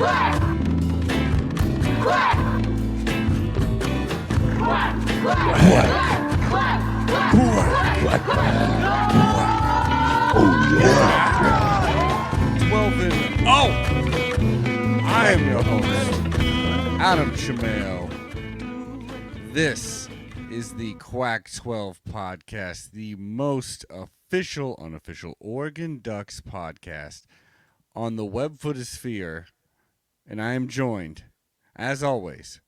I am your host, Adam Chamel. This is the Quack 12 podcast, the most official, unofficial Oregon Ducks podcast on the web footosphere, and I am joined, as always,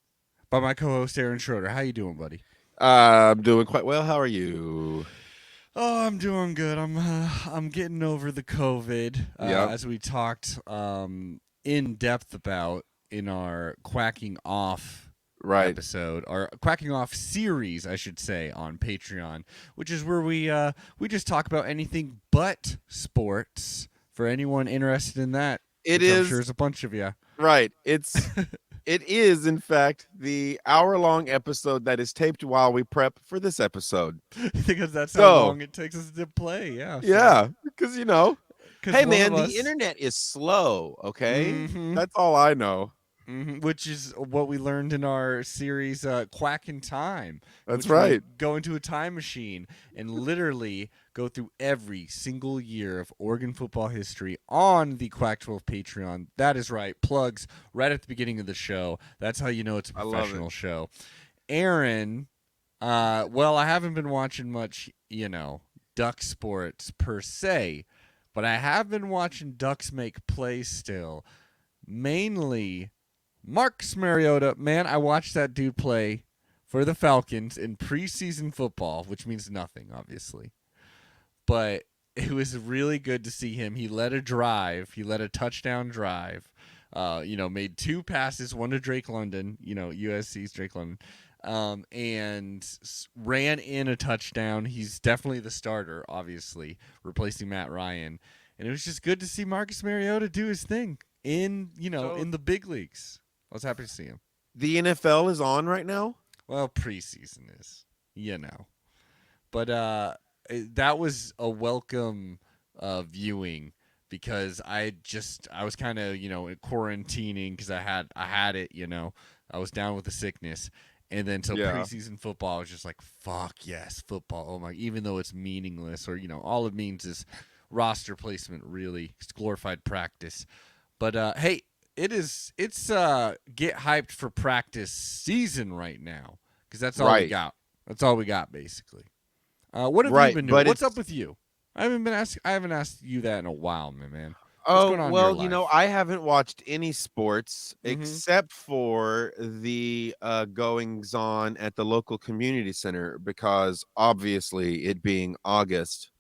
by my co-host Aaron Schroeder. How you doing, buddy? I'm doing quite well. How are you? Oh, I'm doing good. I'm getting over the COVID, as we talked in depth about in our Quacking Off episode, or Quacking Off series, I should say, on Patreon, which is where we just talk about anything but sports. For anyone interested in that, I'm sure there's a bunch of you. Right. It is, in fact, the hour-long episode that is taped while we prep for this episode. Because that's how long it takes us to play, yeah. Yeah, because, hey, man, the internet is slow, okay? Mm-hmm. That's all I know. Mm-hmm. Which is what we learned in our series, Quack in Time. That's right. Go into a time machine and literally go through every single year of Oregon football history on the Quack 12 Patreon. That is right. Plugs right at the beginning of the show. That's how you know it's a professional show. Aaron, I haven't been watching much, Duck sports per se, but I have been watching Ducks make plays still. Mainly Marcus Mariota. Man, I watched that dude play for the Falcons in preseason football, which means nothing, obviously. But it was really good to see him. He led a drive. He led a touchdown drive. Made two passes, one to Drake London, USC's Drake London, and ran in a touchdown. He's definitely the starter, obviously, replacing Matt Ryan. And it was just good to see Marcus Mariota do his thing in the big leagues. I was happy to see him. The NFL is on right now? Well, preseason is, But that was a welcome viewing because I was kind of, quarantining because I had it, I was down with the sickness. And then preseason football, I was just like, fuck yes, football. Oh my, even though it's meaningless or, all it means is roster placement, really. It's glorified practice. But hey, it's get hyped for practice season right now because that's all we got. That's all we got basically. What have you been doing? What's up with you? I haven't asked you that in a while, my man. What's going on in your life? I haven't watched any sports except for the goings on at the local community center because obviously it being August,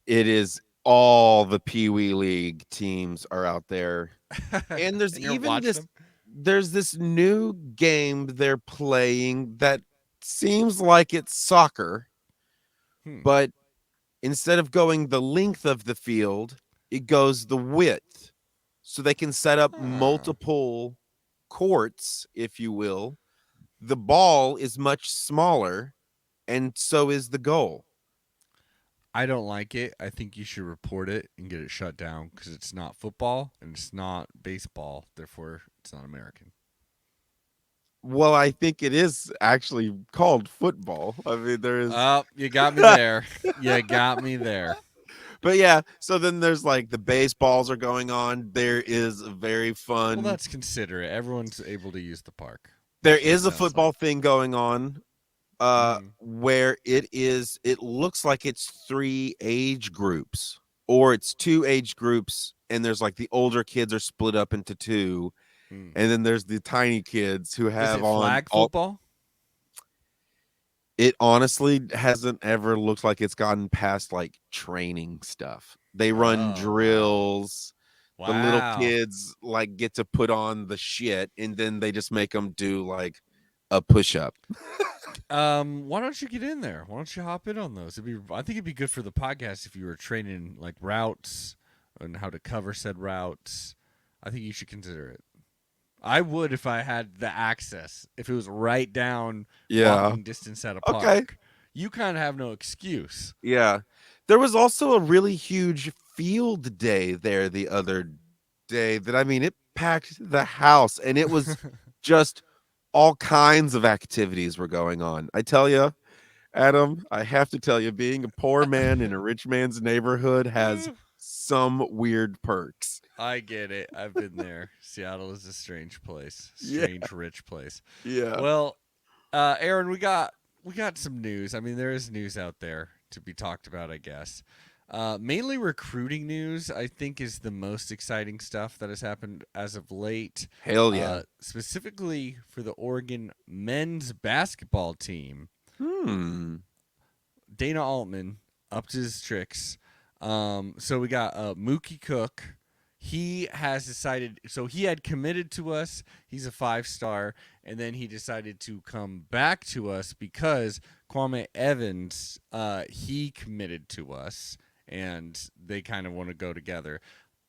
it is all the Pee Wee League teams are out there. And there's there's this new game they're playing that seems like it's soccer, but instead of going the length of the field, it goes the width. So they can set up multiple courts, if you will. The ball is much smaller, and so is the goal. I don't like it. I think you should report it and get it shut down because it's not football and it's not baseball. Therefore, it's not American. Well, I think it is actually called football. I mean, there is. Oh, you got me there. You got me there. But yeah, so then there's like the baseballs are going on. There is a very fun. Well, that's considerate. Everyone's able to use the park. There is a football thing going on. Where it looks like it's 3 age groups or it's 2 age groups and there's like the older kids are split up into 2 and then there's the tiny kids who have flag football. It honestly hasn't ever looked like it's gotten past like training stuff. They run drills. Wow. The little kids like get to put on the shit and then they just make them do like a push-up. Why don't you get in there? Why don't you hop in on those? I think it'd be good for the podcast if you were training like routes and how to cover said routes. I think you should consider it. I would if I had the access. If it was right down walking distance at a park. Okay. You kind of have no excuse. Yeah. There was also a really huge field day there the other day that, I mean, it packed the house, and it was just all kinds of activities were going on. I tell you, Adam, I have to tell you, being a poor man in a rich man's neighborhood has some weird perks. I get it. I've been there. Seattle is a strange place, Yeah, strange rich place. yeah. Well, Aaron, we got some news. I mean, there is news out there to be talked about, I guess. Mainly recruiting news, I think, is the most exciting stuff that has happened as of late. Hell yeah. Specifically for the Oregon men's basketball team. Hmm. Dana Altman upped his tricks. So we got Mookie Cook. He has decided. So he had committed to us. He's a 5-star, and then he decided to come back to us because Kwame Evans. He committed to us, and they kind of want to go together.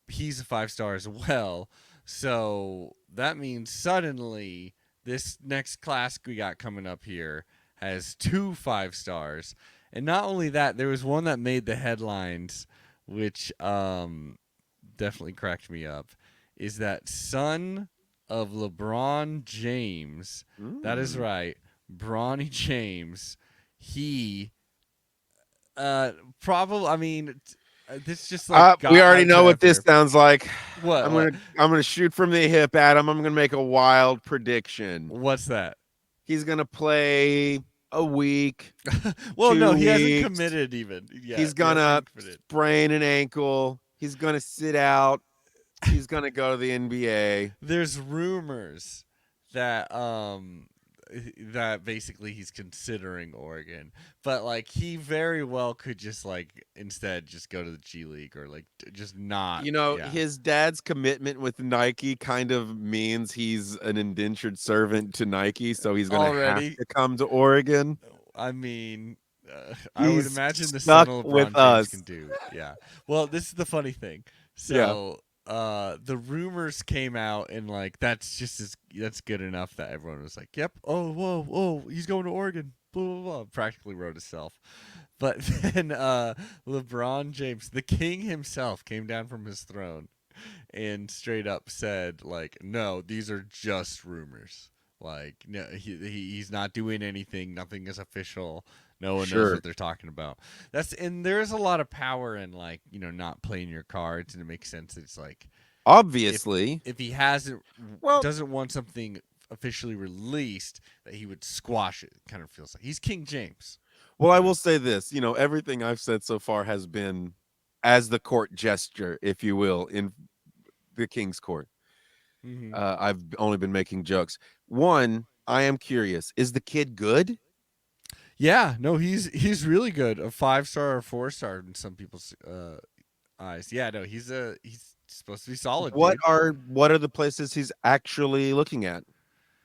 He's a 5-star as well. So that means suddenly this next class we got coming up here has 2 5-stars. And not only that, there was one that made the headlines, which definitely cracked me up, is that son of LeBron James. That is Mm. right, Bronny James. He probably. I mean, this just like We got already out know to what this everywhere. sounds like. What? I'm What? gonna I'm gonna shoot from the hip, Adam. I'm gonna make a wild prediction. What's that? He's gonna play a week, Well, no, two he hasn't weeks. committed even yet. He's He hasn't gonna even committed. sprain an ankle. He's gonna sit out. He's gonna go to the NBA. There's rumors that that basically he's considering Oregon, but like he very well could just like instead just go to the G League or like just not. You know, Yeah, his dad's commitment with Nike kind of means he's an indentured servant to Nike, so he's gonna have already. to come to Oregon. I mean, I would He's imagine the son stuck of with LeBron James us. can do. Yeah. Well, this is the funny thing. Yeah. So, the rumors came out, and like that's good enough that everyone was like, "Yep, oh, whoa, whoa, he's going to Oregon." Blah blah blah. Practically wrote itself. But then, LeBron James, the king himself, came down from his throne and straight up said like, no, these are just rumors. Like, no, he's not doing anything. Nothing is official. No one knows Sure. what they're talking about. And there's a lot of power in like not playing your cards, and it makes sense. It's like if Obviously. if he hasn't Well, doesn't want something officially released, that he would squash it. Kind of feels like he's King James. well, I You will know. say this, everything I've said so far has been as the court gesture, if you will, in the King's Court. Hmm. I've only been making jokes. One, I am curious, is the kid good? Yeah, no, he's really good. A 5-star or 4-star in some people's eyes. Yeah, no, he's supposed to be solid, What dude. are what are the places he's actually looking at?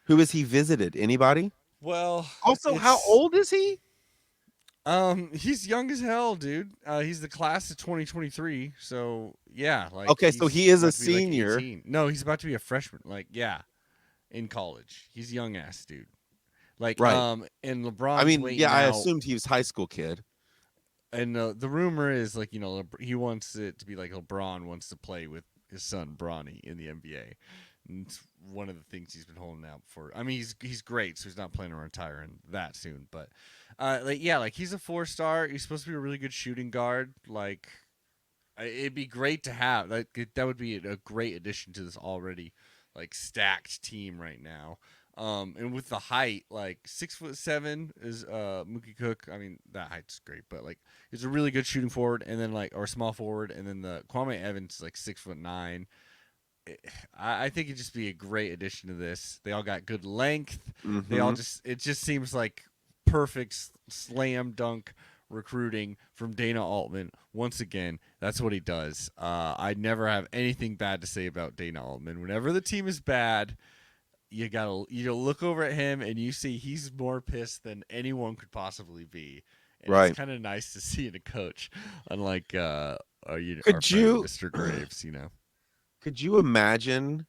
Who has he visited? Anybody? Well, Also, how it's old is he? he's young as hell, dude. He's the class of 2023, so yeah, like Okay, so he he's is a about to be like senior. 18. No, he's about to be a freshman. Like, yeah, in college. He's young ass, dude. Like, Right. and I LeBron's mean, yeah, waiting I out. assumed he was high school kid. And the rumor is like he wants it to be like LeBron wants to play with his son Bronny in the NBA. And it's one of the things he's been holding out for. I mean, he's great, so he's not planning on retiring that soon. But like yeah, like he's a 4-star. He's supposed to be a really good shooting guard. Like it'd be great to have. Like that would be a great addition to this already like stacked team right now. And with the height, like 6'7" is Mookie Cook. I mean, that height's great, but like he's a really good shooting forward, and then like or small forward, and then the Kwame Evans is like 6'9". I think it'd just be a great addition to this. They all got good length. They all Mhm. just it just seems like perfect slam dunk recruiting from Dana Altman. Once again, that's what he does. I never have anything bad to say about Dana Altman. Whenever the team is bad, you look over at him and you see he's more pissed than anyone could possibly be, and it's Right. kind of nice to see in a coach, unlike our Could friend you Mr. Graves. You know, could you imagine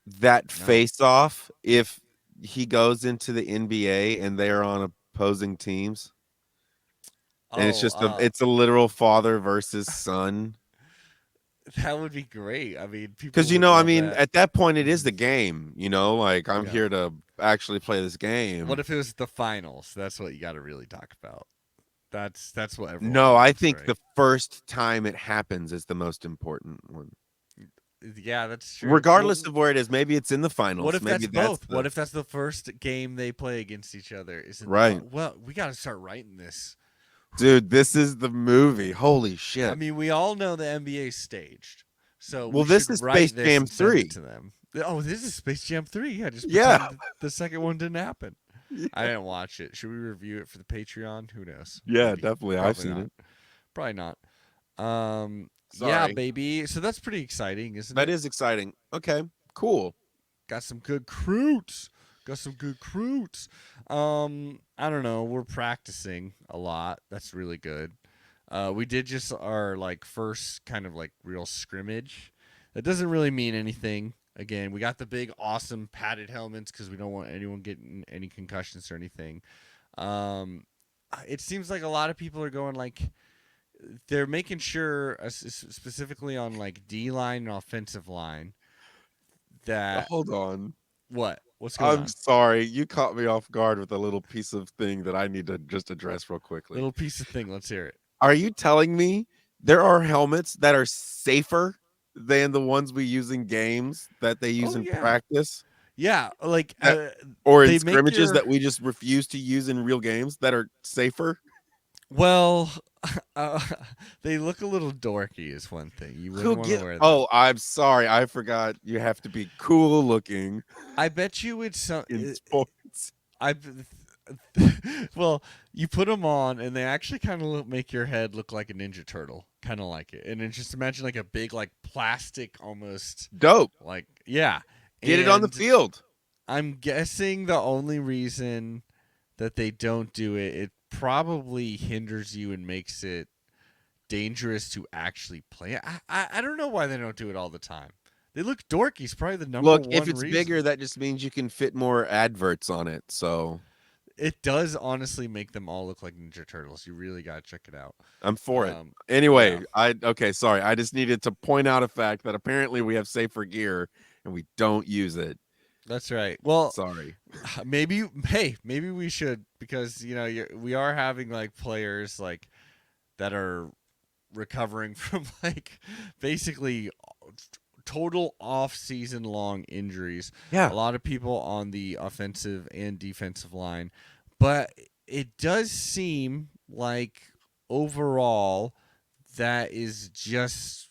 that no, face off if he goes into the NBA and they are on opposing teams? And oh, it's a literal father versus son. That would be great. I mean, people Because would I love mean, that. at that point, it is Mhm. the game. Like I'm Yeah. here to actually play this What game. if it was the finals? That's what you got to really talk about. That's what everyone No, I wants, think right? the first time it happens is the most important one. Yeah, that's true. Regardless Well, of where it is, maybe it's in the what finals. if Maybe that's that's both? What the if that's the first game they play against each other? Is in the right. well, we got to start writing this. Dude, this is the movie. Holy I shit. mean, we all know the NBA's staged, so Well, we this should is Space write this Jam and send it 3. to them. Oh, this is Space Jam 3. Yeah, just Yeah. pretend the second one didn't happen. I didn't watch it. Should we review it for the Patreon? Who knows? Yeah, Maybe. definitely. I've Probably seen not. it. Probably not. Yeah, Sorry. baby. So that's pretty exciting, isn't That it? is exciting. Okay, cool. Got some good recruits. Got some good recruits. I don't know. We're practicing a lot. That's really good. We did just our like first kind of like real scrimmage. That doesn't really mean anything. Again, we got the big awesome padded helmets because we don't want anyone getting any concussions or anything. Um, it seems like a lot of people are going like they're making sure, specifically on like D line and offensive line, that Hold on. what's going I'm on? sorry. You caught me off guard with a little piece of thing that I need to just address real quickly. Little piece of thing. Let's hear it. Are you telling me there are helmets that are safer than the ones we use in games that they use Oh in yeah, practice? yeah. Like That or in they make scrimmages your that we just refuse to use in real games that are safer? well. Uh, they look a little dorky. Is one thing you wouldn't Who want to get wear them. Oh, I'm sorry. I forgot you have to be cool looking I bet you it's some. in sports. I well, you put them on and they actually kind of make your head look like a ninja turtle, kind of like it. And then just imagine like a big like plastic almost Dope. like yeah. Get it on the And field. I'm guessing the only reason that they don't do it, it probably hinders you and makes it dangerous to actually play. I don't know why they don't do it all the time. They look dorky. It's probably the number Look, if one it's bigger, reason. that just means you can fit more adverts on it. So It does honestly make them all look like Ninja Turtles. You really gotta check it out. I'm for it. Yeah, Anyway, okay, sorry. I just needed to point out a fact that apparently we have safer gear and we don't use it. that's right. Well, Sorry. maybe hey, maybe we should because we are having like players like that are recovering from like basically total off season long injuries. A Yeah. lot of people on the offensive and defensive line, but it does seem like overall that is just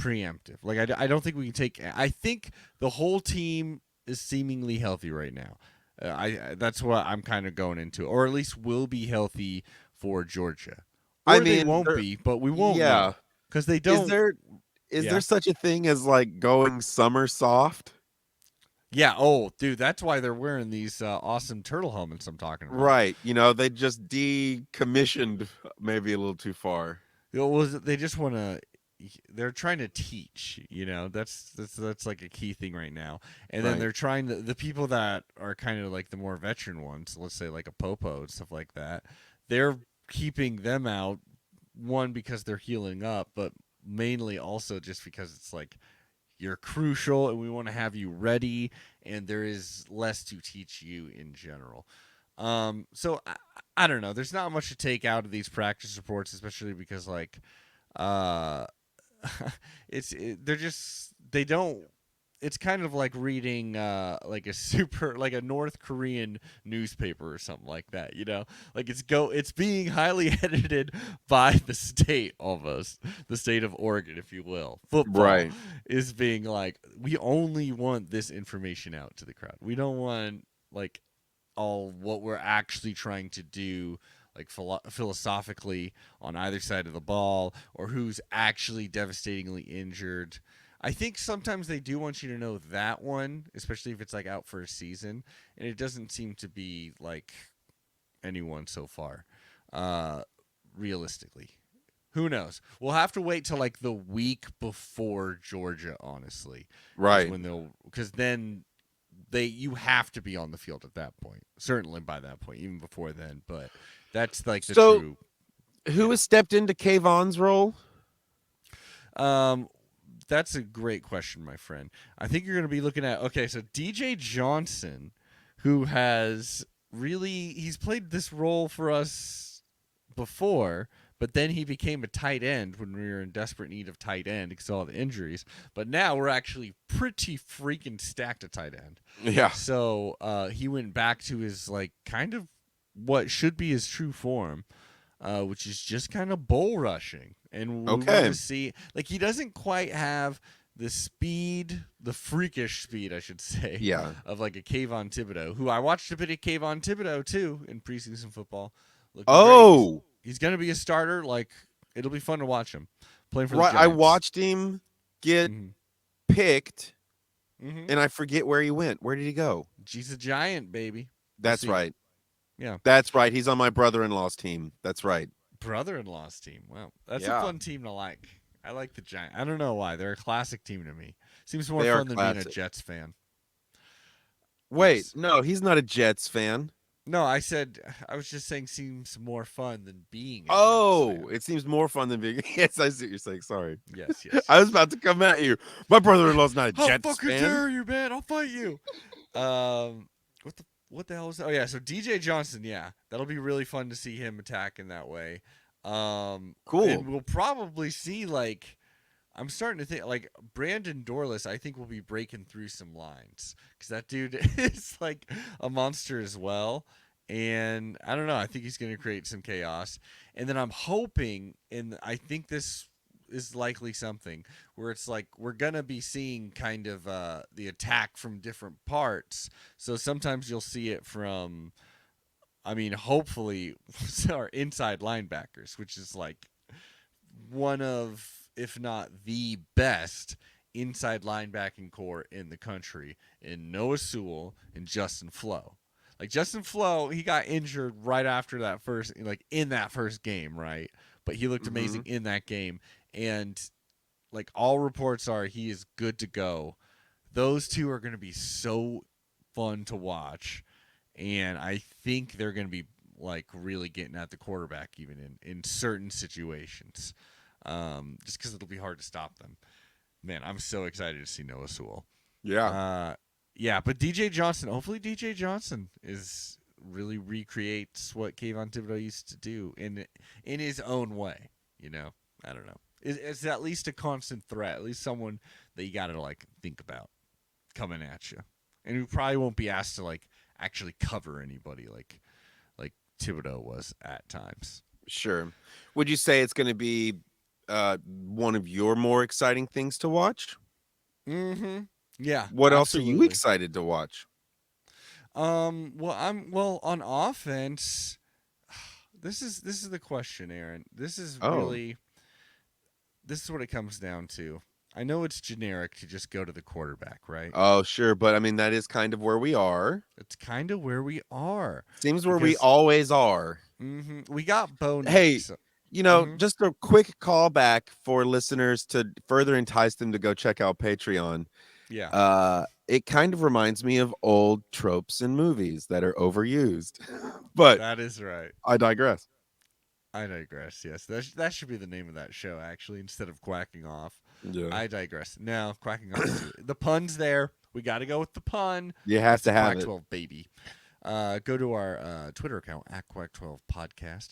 preemptive. Like I don't think we can take. I think the whole team is seemingly healthy right now. That's what I'm kind of going into, or at least will be healthy for Georgia, I or they mean, won't be, but we won't yeah. know because they Is don't. there is there Yeah, such a thing as like going summer soft? yeah. Oh, dude, that's why they're wearing these awesome turtle helmets I'm talking about. Right. They just decommissioned maybe a little too far. They just want to. They're trying to teach. That's like a key thing right now. And then Right. they're trying the people that are kind of like the more veteran ones. Let's say like a Popo and stuff like that. They're keeping them out. One because they're healing up, but mainly also just because it's like you're crucial and we want to have you ready and there is less to teach you in general. So I don't know. There's not much to take out of these practice reports, especially because like uh they're just they don't it's kind of like reading like a super like a North Korean newspaper or something like that, like it's being highly edited by the state, almost the state of Oregon, if you will. Football Right. is being like, we only want this information out to the crowd. We don't want like all what we're actually trying to do, like philosophically on either side of the ball, or who's actually devastatingly injured. I think sometimes they do want you to know that one, especially if it's like out for a season, and it doesn't seem to be like anyone so far. Uh, Realistically, who knows? We'll have to wait till like the week before Georgia. Honestly, is Right. when because then you have to be on the field at that point. Certainly by that point, even before then. But that's like the So true. who Yeah. has stepped into Kayvon's role? Um, that's a great question, my friend. I think you're going to be looking at so DJ Johnson, who has he's played this role for us before, but then he became a tight end when we were in desperate need of tight end because of all the injuries. But now we're actually pretty freaking stacked at tight end. Yeah. So he went back to his like kind of what should be his true form, which is just kind of bull rushing. And we want Okay. to see, like, he doesn't quite have the speed, the freakish speed, I should say, Yeah. of like a Kayvon Thibodeau, who I watched a bit of Kayvon Thibodeau too in preseason football. Looking great. Oh, He's going to be a starter. Like, it'll be fun to watch him playing for the right. Giants. I watched him get picked, Mm-hmm. and I forget where he went. Where did he go? He's a Giant, baby. That's right. Yeah. That's right. He's on my brother-in-law's team. That's right. Brother-in-law's team. Wow. That's a Yeah. fun team to like. I like the Giants. I don't know why. They're a classic team to me. Seems more They are fun than being a classic. Jets fan. Wait, Yes. no, he's not a Jets fan. No, I was just saying seems more fun than being a Jets Oh, fan. it seems more fun than being. Yes, I see what you're saying. Sorry. Yes. I was about to come at you. My brother-in-law's not a How Jets fucking fan. dare you, man? I'll fight you. What the hell is that? Oh yeah, so DJ Johnson, yeah. That'll be really fun to see him attack in that way. Cool. And we'll probably see like I'm starting to think like Brandon Dorless. I think will be breaking through some lines because that dude is like a monster as well. And I don't know. I think he's going to create some chaos. And then I'm hoping, and I think this is likely something where it's like we're going to be seeing kind of the attack from different parts. So sometimes you'll see it from, I mean, hopefully, our inside linebackers, which is like one of, if not the best inside linebacking core in the country in Noah Sewell and Justin Flo. Like Justin Flo, he got injured right after that first, like in that first game, right? But he looked amazing in that game. And like all reports are, he is good to go. Those two are going to be so fun to watch. And I think they're going to be like really getting at the quarterback even in certain situations. Just because it'll be hard to stop them. Man, I'm so excited to see Noah Sewell. Yeah. Yeah, but DJ Johnson, hopefully DJ Johnson is really recreates what Kayvon Thibodeau used to do in his own way. You know, I don't know. It's at least a constant threat, at least someone that you got to like think about coming at you, and who probably won't be asked to like actually cover anybody like Thibodeau was at times. Sure. Would you say it's going to be one of your more exciting things to watch? Mm-hmm. Yeah. What else are absolutely. you excited to watch? Well on offense. This is the question, Aaron. This is really this is what it comes down to. I know it's generic to just go to the quarterback, right? Oh, sure, but I mean that is kind of where we are. It's kind of where we are. Seems where we always are. We got Bo Nix. Hey, just a quick callback for listeners to further entice them to go check out Patreon. Yeah. It kind of reminds me of old tropes in movies that are overused. But that is right. I digress. Yes, that should be the name of that show actually, instead of Quacking Off. Yeah. I digress. No, Quacking Off. The pun's there. We got to go with the pun. You have to have Quack 12 baby. Go to our Twitter account at Quack 12 Podcast.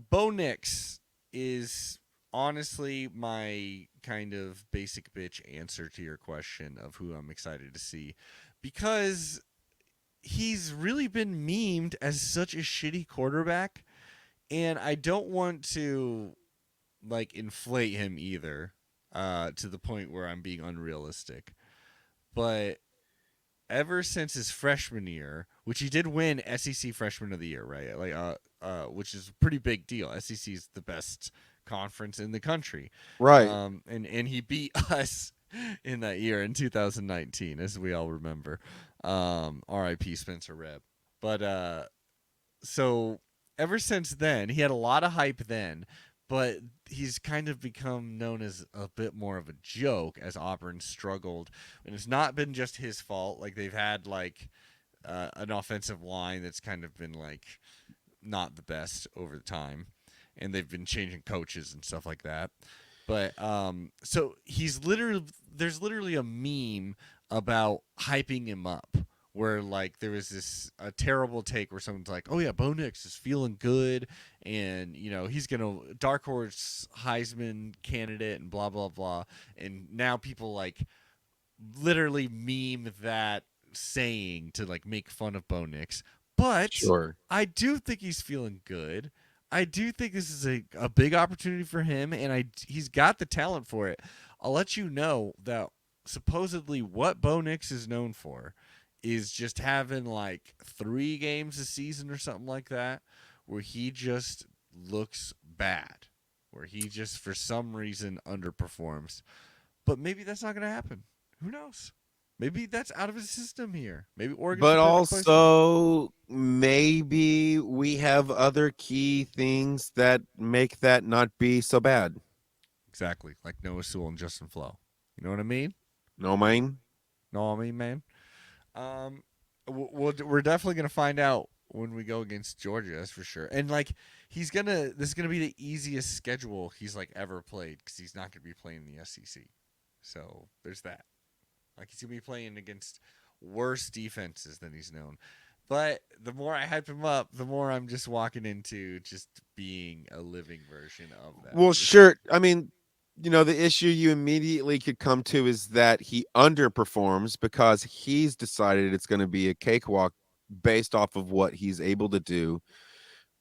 Bo Nix is honestly my kind of basic bitch answer to your question of who I'm excited to see, because he's really been memed as such a shitty quarterback, and I don't want to like inflate him either to the point where I'm being unrealistic. But ever since his freshman year, which he did win SEC Freshman of the Year, right? Like which is a pretty big deal. SEC is the best conference in the country. Right. And he beat us in that year in 2019, as we all remember. R.I.P. Spencer Rebb. But so ever since then, he had a lot of hype then, but he's kind of become known as a bit more of a joke as Auburn struggled. And it's not been just his fault. Like, they've had, like, an offensive line that's kind of been, like, not the best over the time. And they've been changing coaches and stuff like that. But so he's literally there's literally a meme about hyping him up where like there was this a terrible take where someone's like, "Oh yeah, Bo Nix is feeling good, and he's gonna dark horse Heisman candidate and blah blah blah." And now people like literally meme that saying to like make fun of Bo Nix. But Sure. I do think he's feeling good. I do think this is a big opportunity for him, and he's got the talent for it. I'll let you know that supposedly what Bo Nix is known for is just having like 3 games a season or something like that, where he just looks bad, where he just for some reason underperforms. But maybe that's not going to happen. Who knows? Maybe that's out of his system here. Maybe Oregon's the But perfect place for him. also, maybe we have other key things that make that not be so bad. Exactly, like Noah Sewell and Justin Flo. You know what I mean? No, mine. Know what I mean, man? Um, we're definitely gonna find out when we go against Georgia. That's for sure. And like this is gonna be the easiest schedule he's like ever played because he's not gonna be playing the SEC. So there's that. Like he's gonna be playing against worse defenses than he's known. But the more I hype him up, the more I'm just walking into just being a living version of that. Well, sure. I mean, the issue you immediately could come to is that he underperforms because he's decided it's going to be a cakewalk based off of what he's able to do.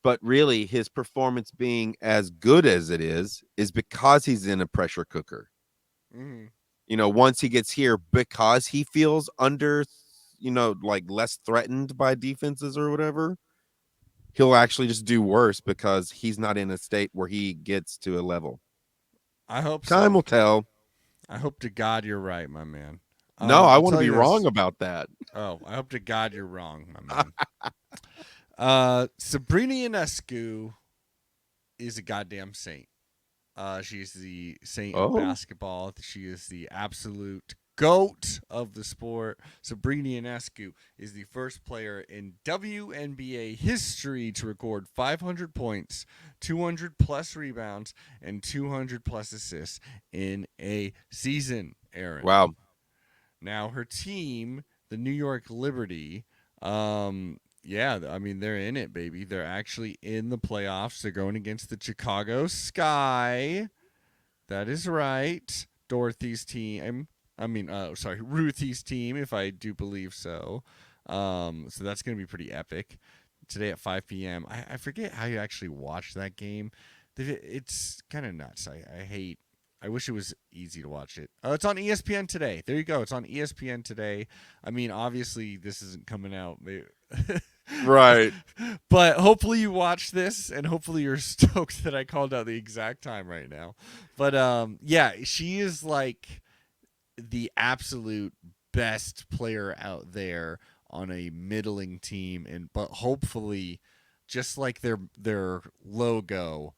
But really, his performance being as good as it is because he's in a pressure cooker. Mm-hmm. Once he gets here, because he feels under, like less threatened by defenses or whatever, he'll actually just do worse because he's not in a state where he gets to a level. I hope Time so. will tell. I hope to God you're right, my man. No, I I'll want to tell be you wrong this. about that. Oh, I hope to God you're wrong, my man. Sabrina Ionescu is a goddamn saint. She's the saint of Oh, basketball. She is the absolute goat of the sport. Sabrina Ionescu is the first player in WNBA history to record 500 points, 200 plus rebounds, and 200 plus assists in a season, Aaron. wow. Now, her team, the New York Liberty, yeah, I mean, they're in it, baby. They're actually in the playoffs. They're going against the Chicago Sky. That is right. Dorothy's team. Sorry, Ruthie's team, if I do believe so. So that's going to be pretty epic. Today at 5 p.m. I forget how you actually watch that game. It's kind of nuts. I hate. I wish it was easy to watch it. Oh, it's on ESPN today. There you go. It's on ESPN today. I mean, obviously this isn't coming out. Right. But hopefully you watch this, and hopefully you're stoked that I called out the exact time right now. But yeah, she is like the absolute best player out there on a middling team, and but hopefully, just like their logo,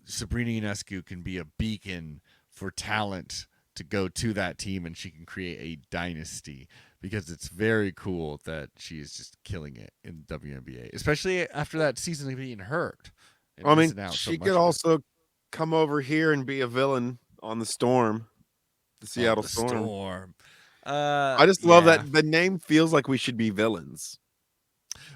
Sabrina Ionescu can be a beacon for talent to go to that team, and she can create a dynasty because it's very cool that she is just killing it in the WNBA, especially after that season of being hurt and I mean, missing out so she could much of it. also come over here and be a villain on the Storm, the On Seattle the Storm. Storm. I just love Yeah. that the name feels like we should be villains.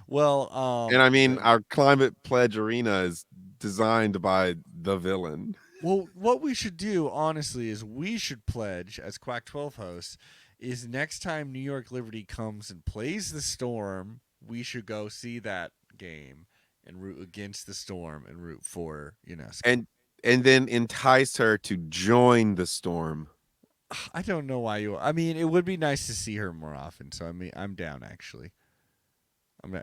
Well, And I mean, our Climate Pledge Arena is designed by the villain. well, what we should do, honestly, is we should pledge as Quack 12 hosts is next time New York Liberty comes and plays the Storm, we should go see that game and root against the Storm and root for UNESCO. And and then entice her to join the Storm. I don't know why you. I mean, it would be nice to see her more often. So I mean, I'm down actually.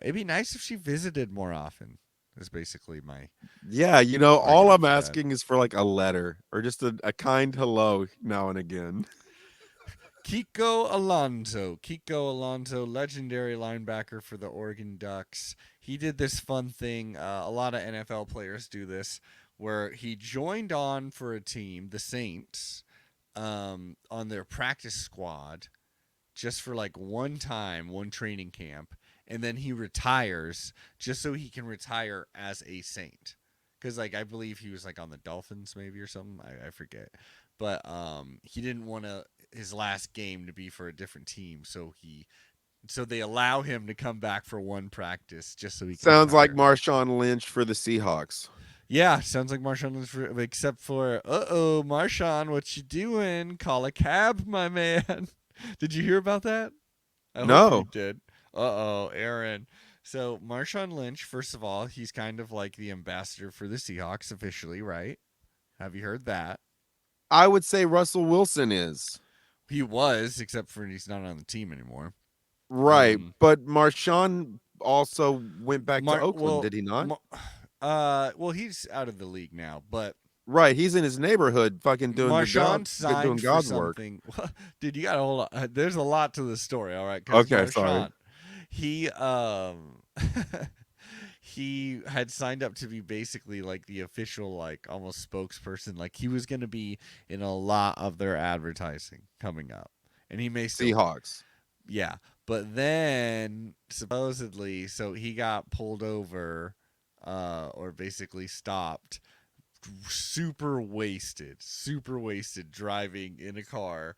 It'd be nice if she visited more often. Is basically my Yeah, all argument I'm for that. asking is for like a letter or just a kind hello now and again. Kiko Alonso, legendary linebacker for the Oregon Ducks. He did this fun thing. A lot of NFL players do this, where he joined on for a team, the Saints, on their practice squad, just for like one time, one training camp, and then he retires just so he can retire as a Saint. because like I believe he was like on the Dolphins maybe or something. I forget, but he didn't want his last game to be for a different team, so they allow him to come back for one practice just so he can Sounds like retire. Marshawn Lynch for the Seahawks. Yeah, sounds like Marshawn Lynch, except for Marshawn, what you doing? Call a cab, my man. Did you hear about that? I hope you No, did. Aaron. So Marshawn Lynch, first of all, he's kind of like the ambassador for the Seahawks officially, right? Have you heard that? I would say Russell Wilson is. He was, except for he's not on the team anymore. Right, Um, but Marshawn also went back to Oakland, well, did he not? well, he's out of the league now, but Right, he's in his neighborhood, fucking doing the Marshawn God, doing signed for God's work. something. Dude, you got to hold on. There's a lot to the story, all right? Because Okay, sorry. Marshawn, he he had signed up to be basically like the official, like almost spokesperson. Like he was going to be in a lot of their advertising coming up, and he may still be. Seahawks. Yeah, but then supposedly, so he got pulled over, or basically stopped super wasted driving in a car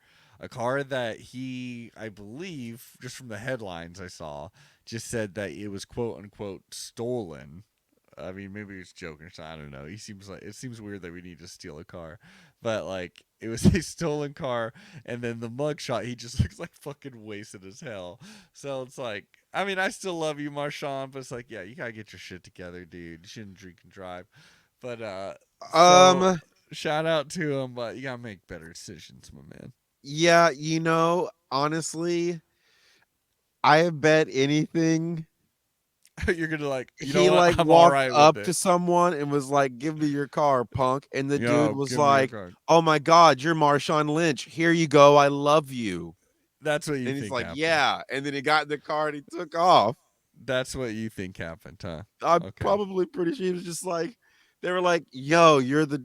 that he, I believe, just from the headlines I saw, just said that it was quote unquote stolen. I mean, maybe he's joking or something. I don't know. It seems weird that we need to steal a car, but like it was a stolen car, and then the mugshot, he just looks like fucking wasted as hell. So it's like, I mean, I still love you, Marshawn, but it's like, yeah, you gotta get your shit together, dude. You shouldn't drink and drive. But so Um, shout out to him, but you gotta make better decisions, my man. yeah, honestly, I bet anything You're gonna like, you know he what? like I'm all walked right with up it. to someone and was like, "Give me your car, punk." And the dude Yo, was give me your like, card. "Oh my god, you're Marshawn Lynch. Here you go. I love you." That's what you And he's think like, happened. "Yeah." And then he got in the car and he took off. That's what you think happened, huh? I'm Okay. probably pretty sure he was just like, they were like, "Yo, you're the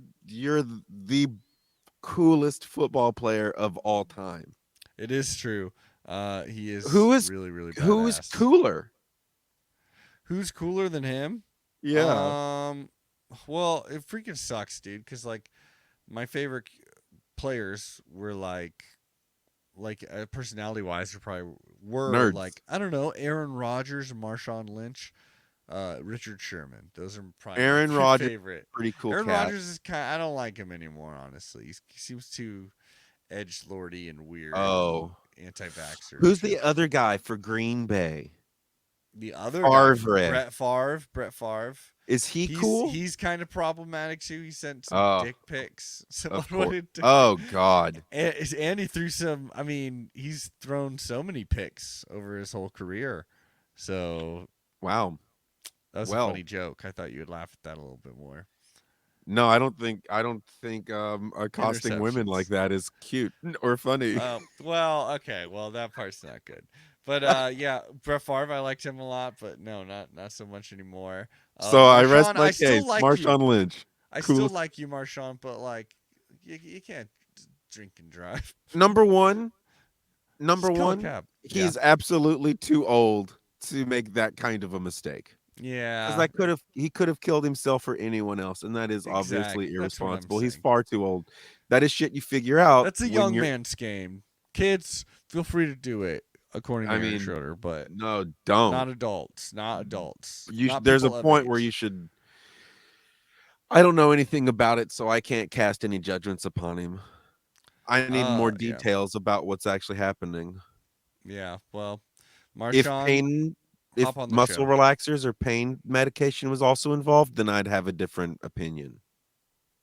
coolest football player of all time." It is true. He is Who is really, really who is badass. cooler? Who's cooler than him? Yeah. Um, well, it freaking sucks, dude. Cause like my favorite players were like personality wise, were Nerds. like, I don't know, Aaron Rodgers, Marshawn Lynch, Richard Sherman. Those are probably my Aaron three Rodgers, favorite. pretty cool Aaron cat. Rodgers is kind. I don't like him anymore, honestly. He seems too edge lordy and weird and Oh. anti-vaxxer and Who's shit. the other guy for Green Bay? The other guy, Favre. Brett Favre. Is he He's cool? he's kind of problematic too. He sent some Oh, dick pics. Someone of course. wanted to, Oh God. and he threw some. I mean, he's thrown so many pics over his whole career. So Wow. that was a Well, funny joke. I thought you would laugh at that a little bit more. no, I don't think accosting women like Interceptions. that is cute or funny. Well, okay. Well, that part's not good. But yeah, Brett Favre, I liked him a lot, but no, not so much anymore. So I rest Marshawn, my I still case. like you. Marshawn Lynch. I still Coolest. like you, Marshawn, but like, you can't drink and drive. Number one, number Just call a one, cab. Yeah. he's absolutely too old to make that kind of a mistake. Because Yeah. that he could have killed himself or anyone else, and that is obviously Exactly. That's what I'm irresponsible. He's saying. far too old. That is shit you figure out That's a when young you're. man's game. Kids, feel free to do it, according to I Aaron mean, Schroeder, but no, don't. not adults. Not adults. You Not there's a people of point where you age. should. I don't know anything about it, so I can't cast any judgments upon him. I need more Yeah. details about what's actually happening. Yeah. Well, If Marshawn, pain, if hop on the muscle show. relaxers or pain medication was also involved, then I'd have a different opinion.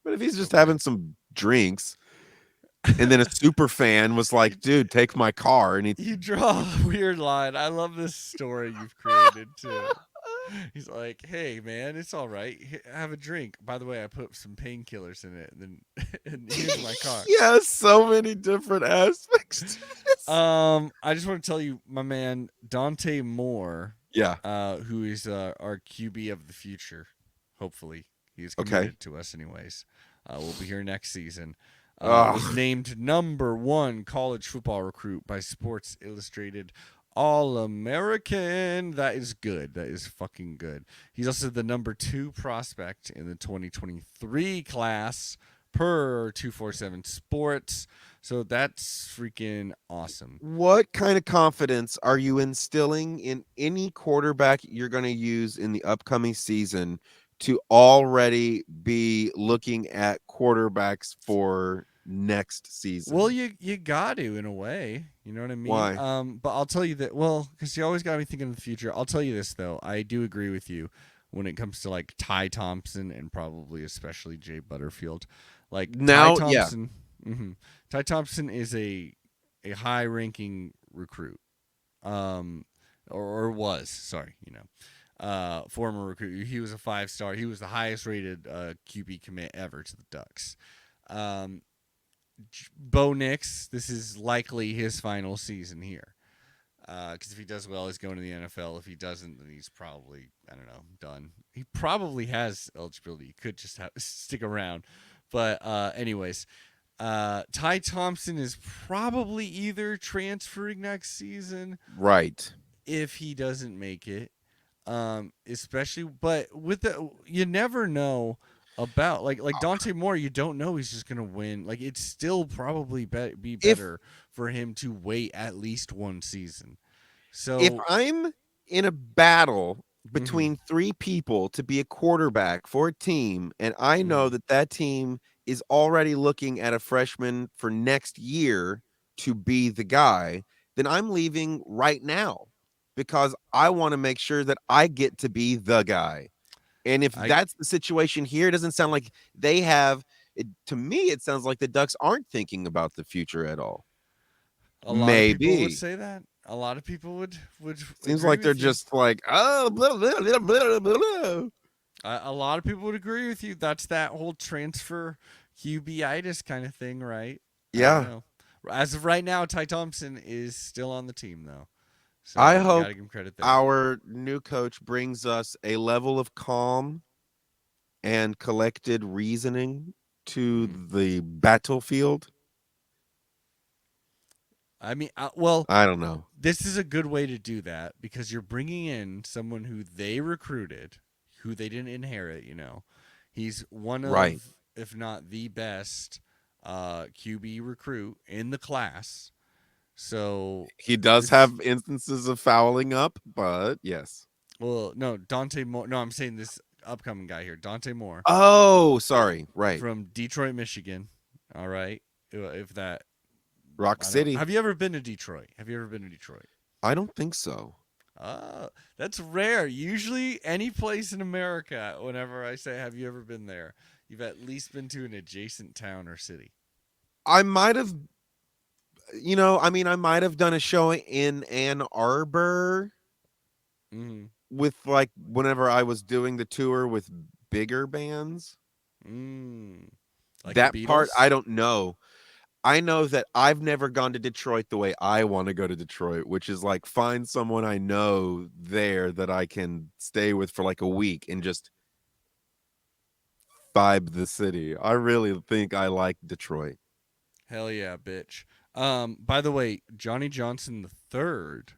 But if he's just Okay. having some drinks, and then a super fan was you, like, "Dude, take my car," and he. you draw a weird line. I love this story you've created too. He's like, "Hey, man, it's all right. Have a drink. By the way, I put some painkillers in it. And then, and here's my car." He has so many different aspects to this. I just want to tell you, my man Dante Moore, Yeah. who is our QB of the future. Hopefully, he is Okay. committed to us, anyways. We'll be here next season. Was Ugh. named #1 college football recruit by Sports Illustrated All-American. That is good. That is fucking good. He's also the number 2 prospect in the 2023 class per 247 Sports. So that's freaking awesome. What kind of confidence are you instilling in any quarterback you're going to use in the upcoming season to already be looking at quarterbacks for next Well, season? you got to in a way, you know what I mean. Why? But I'll tell you that. Well, because you always got to be thinking of the future. I'll tell you this though. I do agree with you when it comes to like Ty Thompson and probably especially Jay Butterfield. Like Ty Now, yeah, Thompson, Ty Thompson is a high ranking recruit, um, or was sorry, former recruit. He was a 5-star. He was the highest rated QB commit ever to the Ducks. Um, Bo Nix, this is likely his final season here. Because if he does well, he's going to the NFL. If he doesn't, then he's probably, I don't know, done. He probably has eligibility. He could just stick around. But, anyways, Ty Thompson is probably either transferring next season right. if he doesn't make it. Especially, but with the, you never know about like Dante Moore. You don't know he's just gonna win. Like it's still probably be If better for him to wait at least one season. if So, I'm in a battle mm-hmm, between three people to be a quarterback for a team, and I know mm-hmm. that that team is already looking at a freshman for next year to be the guy, then I'm leaving right now because I want to make sure that I get to be the guy. And if I that's the situation here, it doesn't sound like they have it. To me, it sounds like the Ducks aren't thinking about the future at all. a lot of people would Maybe. say that. A lot of people would Seems agree like they're with you. just like, oh, blah, blah, blah, blah, blah, blah. A lot of people would agree with you. That's that whole transfer QB-itis kind of thing, right? I don't Yeah. know. As of right now, Ty Thompson is still on the team though. I So you got hope to give him credit there. our new coach brings us a level of calm and collected reasoning to Mm. the battlefield. I mean, well, I don't know. this is a good way to do that because you're bringing in someone who they recruited, who they didn't inherit. He's one Right. of, if not the best, QB recruit in the class. So He does this, have instances of fouling up, but yes. well, no, Dante Moore. No, I'm saying this upcoming guy here, Dante Moore Oh, sorry. Right. from Detroit, Michigan. All right, if that, Rock I don't. City. Have you ever been to Detroit? Have you ever been to Detroit? I don't think so. That's rare. Usually, any place in America, whenever I say, "Have you ever been there?" you've at least been to an adjacent town or city. I might have, I mean, I might have done a show in Ann Arbor Mm. with like whenever I was doing the tour with bigger bands. Mm. Like the That part Beatles. I don't know. I know that I've never gone to Detroit the way I want to go to Detroit, which is like find someone I know there that I can stay with for like a week and just vibe the city. I really think I like Detroit. Hell yeah, bitch. By the way, Johnny Johnson the third.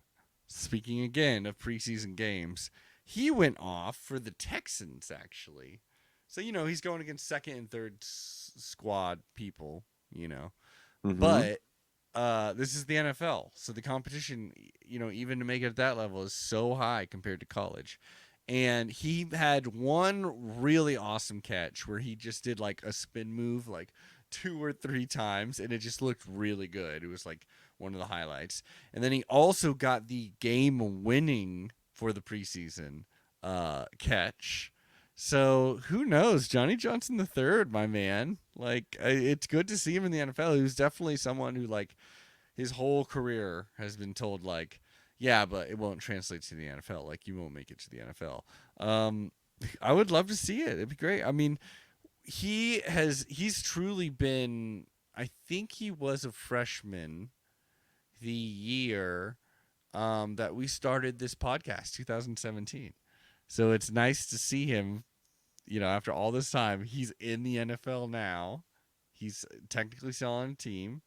Speaking again of preseason games, he went off for the Texans actually. So he's going against second and third squad people. Mhm. But this is the NFL, so the competition, even to make it at that level, is so high compared to college. And he had one really awesome catch where he just did like a spin move like 2 or 3 times, and it just looked really good. It was like one of the highlights. And then he also got the game winning for the preseason catch. So who knows? Johnny Johnson the third, my man. Like it's good to see him in the NFL. He was definitely someone who like his whole career has been told like, yeah, but it won't translate to the NFL. Like you won't make it to the NFL. Um, I would love to see it. It'd be great. I mean, he's truly been. I think he was a freshman the year that we started this podcast, 2017. So it's nice to see him after all this time, he's in the NFL now. He's technically still on a team,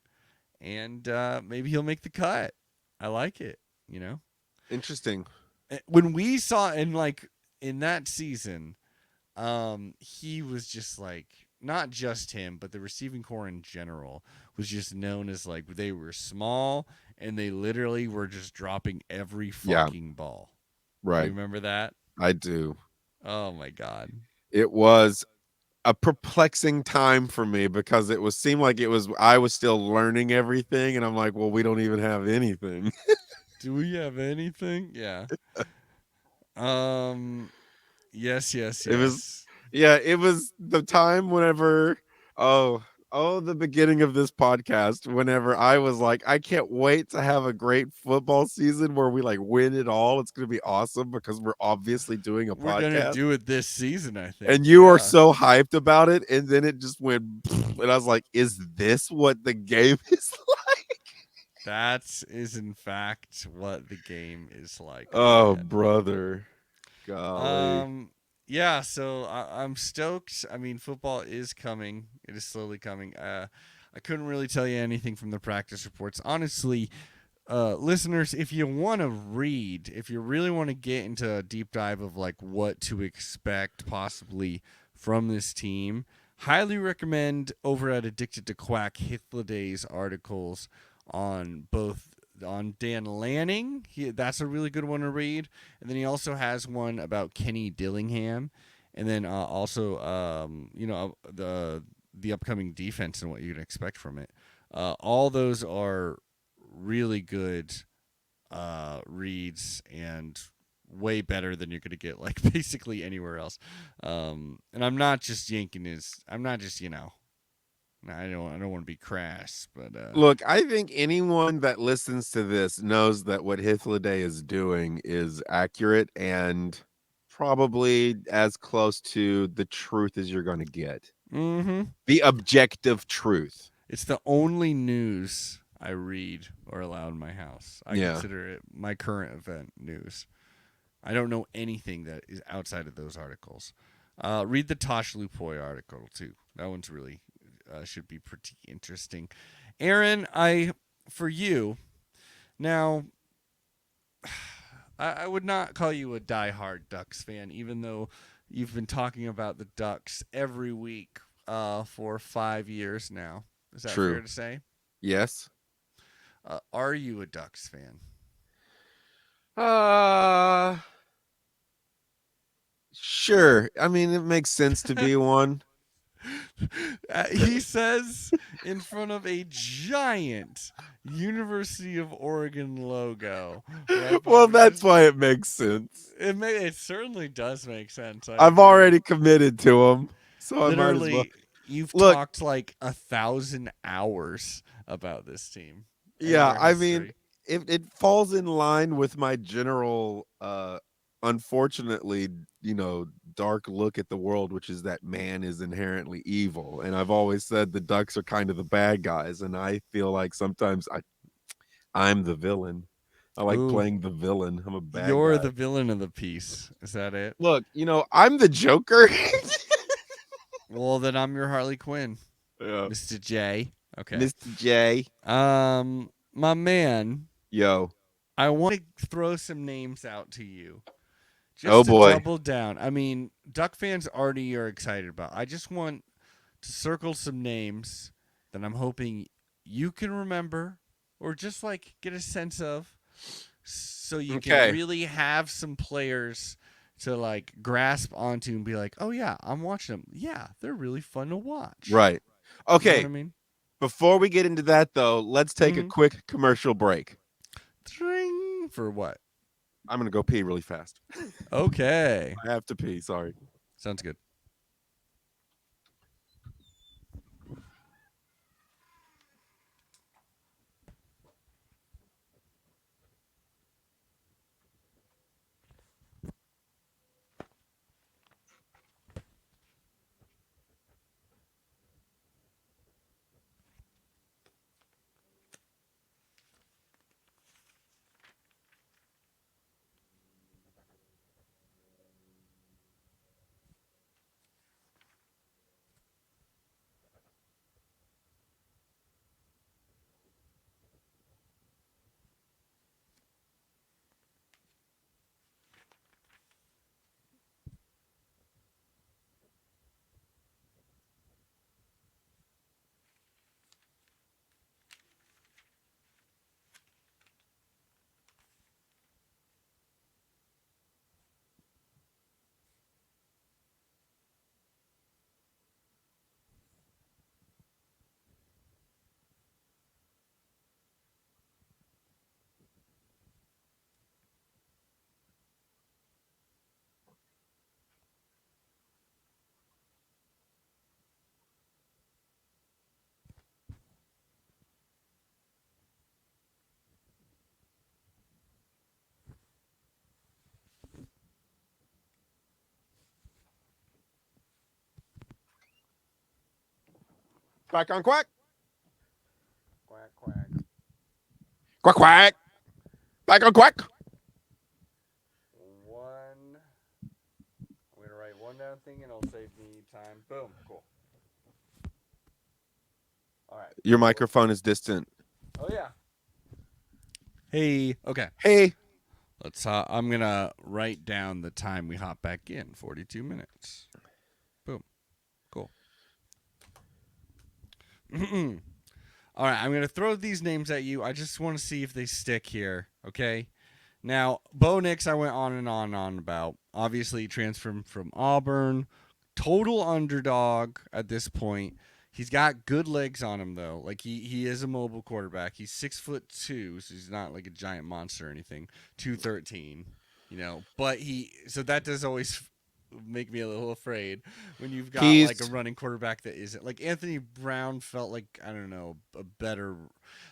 and maybe he'll make the cut. I like it. You know, Interesting. when we saw in that season, he was just like not just him, but the receiving core in general was just known as like they were small and they literally were just dropping every Yeah, fucking ball. Do you right. remember that? I do. Oh my god. It was a perplexing time for me because it was seemed like it was I was still learning everything, and I'm like, well, we don't even have anything. Do we have anything? Yeah. Um yes, yes, It was yes. yeah, it was the time whenever oh the beginning of this podcast whenever I was like, I can't wait to have a great football season where we like win it all. It's gonna be awesome because we're obviously doing a We're going to podcast. do it this season, I think. And you were Yeah. so hyped about it, and then it just went, and I was like, "Is this what the game is like?" That is in fact what the game is like, my Oh, man. brother, golly, Um, yeah, so I'm stoked. I mean, football is coming. It is slowly coming. I couldn't really tell you anything from the practice reports. Honestly, listeners, if you want to read, if you really want to get into a deep dive of like what to expect possibly from this team, highly recommend over at Addicted to Quack Hithliday's articles on both on Dan Lanning. That's a really good one to read, and then he also has one about Kenny Dillingham, and then also the upcoming defense and what you can expect from it. All those are really good reads and way better than you're gonna get like basically anywhere else. And I'm not just yanking his. I'm not just I don't want to be crass, but look, I think anyone that listens to this knows that what Hythloday is doing is accurate and probably as close to the truth as you're going to get. mm-hmm. The objective truth. It's the only news I read or allow in my house. I Yeah, consider it my current event news. I don't know anything that is outside of those articles. Read the Tosh Lupoy article too. That one's really should be pretty interesting. Aaron, for you now. I would not call you a diehard Ducks fan, even though you've been talking about the Ducks every week for 5 years now. Is that fair true. to say? Yes. Are you a Ducks fan? Uh Sure. I mean, it makes sense to be one. He says in front of a giant University of Oregon logo right Well, above. that's why it makes sense. It certainly does make sense. I I've agree. already committed to them, so I might as well. Literally, you've Look, talked like 1,000 hours about this team and yeah, their I mean, history. it falls in line with my general unfortunately, dark look at the world, which is that man is inherently evil. And I've always said the Ducks are kind of the bad guys, and I feel like sometimes I'm the villain. I like Ooh, playing the villain. I'm a bad you're guy. the villain of the piece. Is that it? Look, I'm the Joker. Well, then I'm your Harley Quinn, Yeah. Mr. J. Okay. Mr. J. My man, Yo. I want to throw some names out to you Oh just to boy. double down. I mean, Duck fans already are excited about. I just want to circle some names that I'm hoping you can remember or just like get a sense of so you can Okay. really have some players to like grasp onto and be like, "Oh yeah, I'm watching them. Yeah, they're really fun to watch." Right. You know what I Okay. mean? Before we get into that though, let's take a Mhm. quick commercial break. Tring for what? I'm gonna go pee really fast. Okay. I have to pee, sorry. Sounds good. Quack on quack. Quack, quack. Quack quack. Quack on quack. One. I'm going to write one down thing and it'll save me time. Boom. Cool. All right. Your microphone is distant. Oh, yeah. Hey. Okay. Hey. Let's. I'm going to write down the time we hop back in 42 minutes. Boom. Cool. All right. I'm going to throw these names at you. I just want to see if they stick here. Okay. Now, Bo Nix, I went on and on about. Obviously, transferred from Auburn. Total underdog at this point. He's got good legs on him, though. Like, he is a mobile quarterback. He's 6'2", so he's not like a giant monster or anything. 213, But so that does always make me a little afraid when you've got like a running quarterback that isn't. Like, Anthony Brown felt like, I don't know, a better,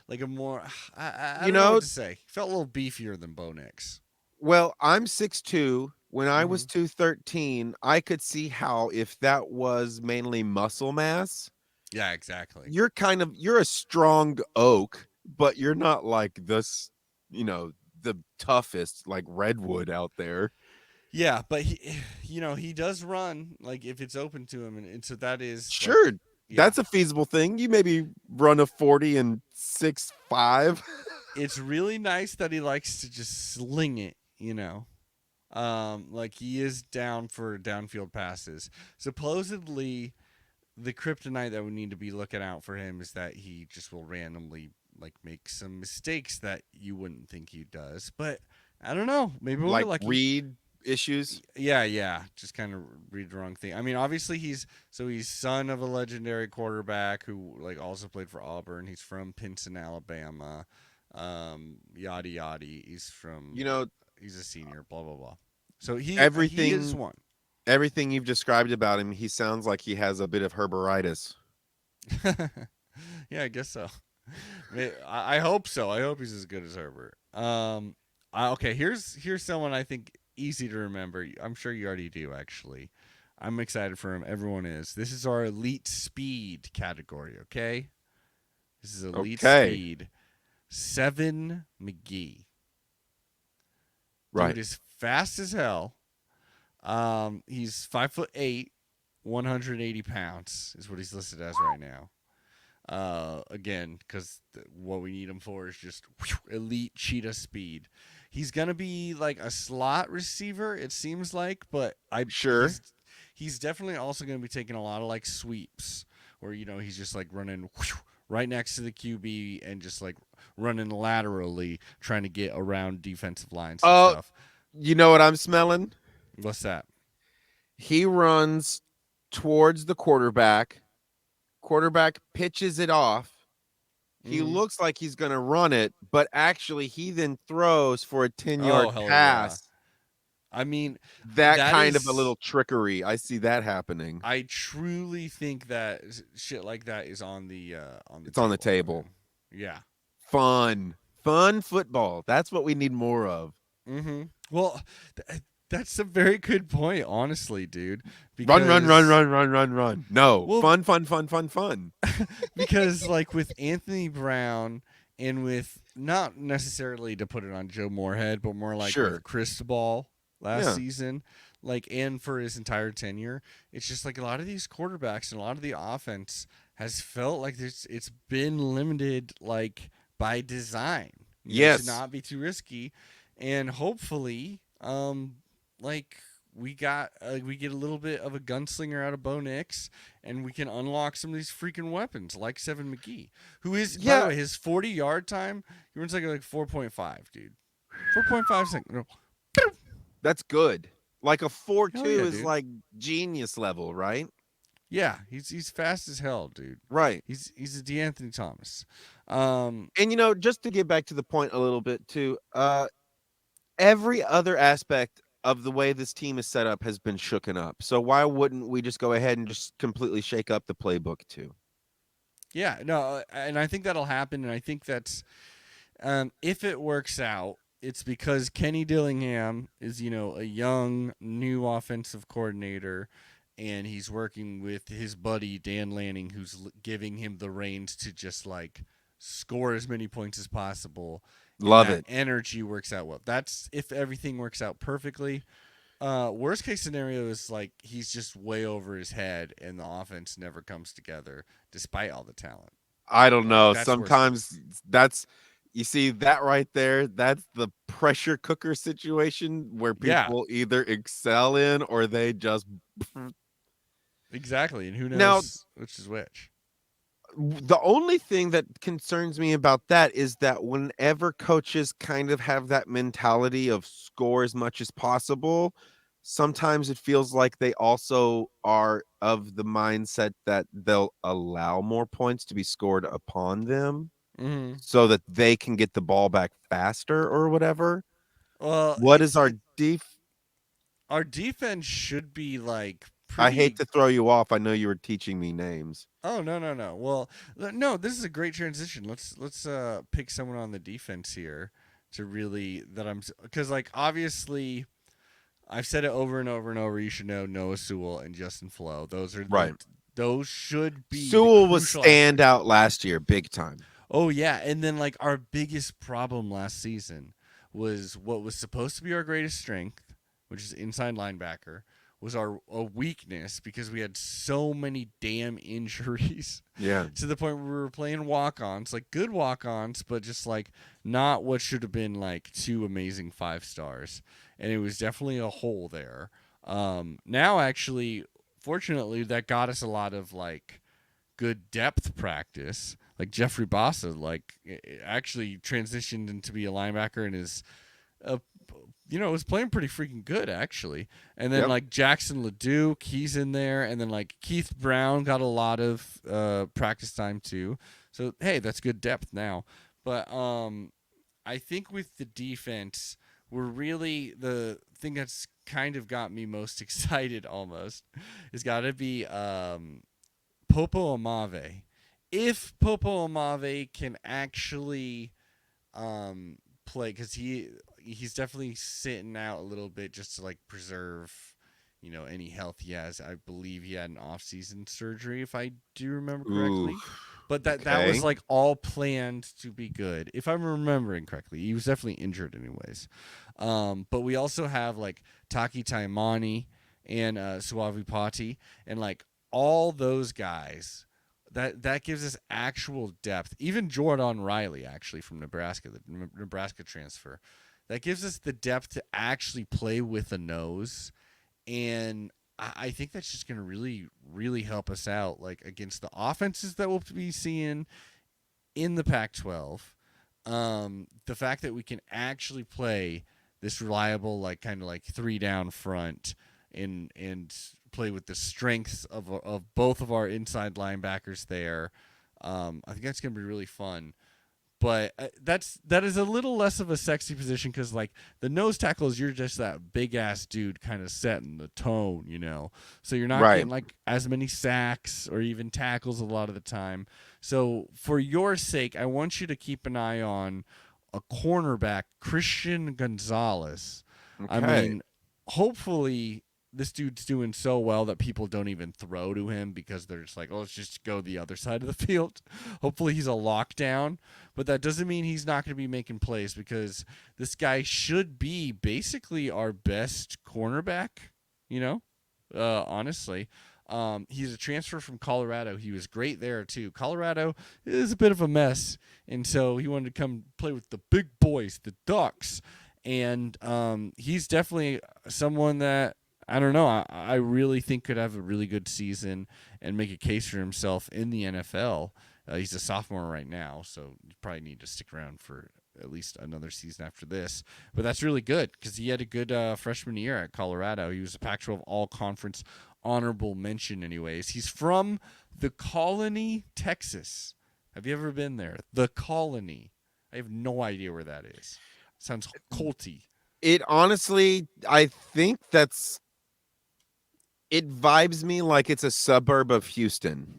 like a more, I don't know what to say. Felt a little beefier than Bo Nix. Well, I'm 6'2". When I was 213, I could see how if that was mainly muscle mass. Yeah, exactly. You're a strong oak, but you're not like this, the toughest like redwood out there. Yeah, but he does run like if it's open to him, and so that is sure. Like, that's a feasible thing. You maybe run a 40 and 6'5". It's really nice that he likes to just sling it, like he is down for downfield passes. Supposedly, the kryptonite that we need to be looking out for him is that he just will randomly like make some mistakes that you wouldn't think he does. But I don't know. Maybe we'll like get lucky. read issues. Yeah. Just kind of read the wrong thing. I mean, obviously he's son of a legendary quarterback who like also played for Auburn. He's from Pinson, Alabama. Yada yada. He's from he's a senior. Blah blah blah. So he is one. Everything you've described about him, he sounds like he has a bit of herbaritis. Yeah, I guess so. I hope so. I hope he's as good as Herbert. Okay, here's someone I think easy to remember. I'm sure you already do, actually. I'm excited for him. Everyone is. This is our elite speed category, okay? This is elite speed. 7 McGee. Right. Dude is fast as hell. He's 5'8", 180 pounds is what he's listed as right now. Again, because what we need him for is just elite cheetah speed. He's gonna be like a slot receiver, it seems like, but he's definitely also gonna be taking a lot of like sweeps, where he's just like running right next to the QB and just like running laterally, trying to get around defensive lines and stuff. You know what I'm smelling? What's that? He runs towards the quarterback. Quarterback pitches it off. He looks like he's going to run it, but actually he then throws for a 10-yard pass. Yeah. I mean, that kind of a little trickery. I see that happening. I truly think that shit like that is on the It's on the table. Yeah. Fun football. That's what we need more of. Well, that's a very good point, honestly, dude. Because... Run. No, well, fun. Because like with Anthony Brown and with not necessarily to put it on Joe Moorhead, but more like with Cristobal last season, like and for his entire tenure, it's just like a lot of these quarterbacks and a lot of the offense has felt like it's been limited like by design. To not be too risky, and hopefully, like we get a little bit of a gunslinger out of Bo Nix, and we can unlock some of these freaking weapons like 7 McGee, who is by the way, his 40-yard time, he runs like 4.5, dude. 4.5 seconds. That's good. Like a 4.2 is like genius level, right? Yeah, he's fast as hell, dude. Right. He's a DeAnthony Thomas. And just to get back to the point a little bit too, every other aspect of the way this team is set up has been shooken up. So why wouldn't we just go ahead and just completely shake up the playbook too? Yeah, no, and I think that'll happen, and I think that's if it works out, it's because Kenny Dillingham is, a young, new offensive coordinator, and he's working with his buddy Dan Lanning, who's giving him the reins to just like score as many points as possible, and Love that it. energy works out well. That's if everything works out perfectly. Worst case scenario is like he's just way over his head, and the offense never comes together despite all the talent. I don't Like know. that's worst Sometimes case. that's you see that right there. That's the pressure cooker situation where Yeah, people either excel in or they just exactly. And who now knows which is which? the only thing that concerns me about that is that whenever coaches kind of have that mentality of score as much as possible, sometimes it feels like they also are of the mindset that they'll allow more points to be scored upon them Mm-hmm. so that they can get the ball back faster or whatever. Well, What is our def our defense should be like I hate pretty. to throw you off. I know you were teaching me names. Oh no. Well, no. This is a great transition. Let's pick someone on the defense here to really that I'm because like obviously I've said it over and over and over. You should know Noah Sewell and Justin Flo. Those are the Right. those should be the Sewell was crucial aspects. standout last year, big time. Oh yeah, and then like our biggest problem last season was what was supposed to be our greatest strength, which is inside linebacker, was our a weakness because we had so many damn injuries Yeah. to the point where we were playing walk-ons, like good walk-ons, but just like not what should have been like two amazing 5 stars, and it was definitely a hole there. Now actually, fortunately, that got us a lot of like good depth practice. Like Jeffrey Bossa, like actually transitioned into be a linebacker and is, uh, was playing pretty freaking good actually. And then Yep. like Jackson Leduc, he's in there, and then like Keith Brown got a lot of practice time too. So hey, that's good depth now. But I think with the defense, we're really the thing that's kind of got me most excited almost has got to be Popo Amave. If Popo Amave can actually play, because he's definitely sitting out a little bit just to like preserve, any health he has. I believe he had an off-season surgery, if I do remember Ooh. correctly. But that was Okay. like all planned to be good, if I'm remembering correctly. He was definitely injured, anyways. But we also have like Taki Taimani and Suavi Pati, and like all those guys that gives us actual depth. Even Jordan Riley, actually from Nebraska, the Nebraska transfer, that gives us the depth to actually play with a nose, and I think that's just going to really, really help us out, like against the offenses that we'll be seeing in the Pac-12. The fact that we can actually play this reliable, like kind of like three down front, and play with the strengths of both of our inside linebackers there. I think that's going to be really fun. But that is a little less of a sexy position because like the nose tackles, you're just that big ass dude kind of setting the tone, So you're not Right. getting like as many sacks or even tackles a lot of the time. So for your sake, I want you to keep an eye on a cornerback, Christian Gonzalez. I Okay. mean, hopefully this dude's doing so well that people don't even throw to him because they're just like, oh, let's just go the other side of the field. Hopefully he's a lockdown, but that doesn't mean he's not going to be making plays because this guy should be basically our best cornerback, honestly. He's a transfer from Colorado. He was great there too. Colorado is a bit of a mess, and so he wanted to come play with the big boys, the Ducks. And he's definitely someone that I don't know. I really think could have a really good season and make a case for himself in the NFL. He's a sophomore right now, so you probably need to stick around for at least another season after this. But that's really good because he had a good freshman year at Colorado. He was a Pac-12 All-Conference honorable mention, anyways. He's from the Colony, Texas. Have you ever been there? The Colony. I have no idea where that is. Sounds culty. It honestly, I think it vibes me like it's a suburb of Houston.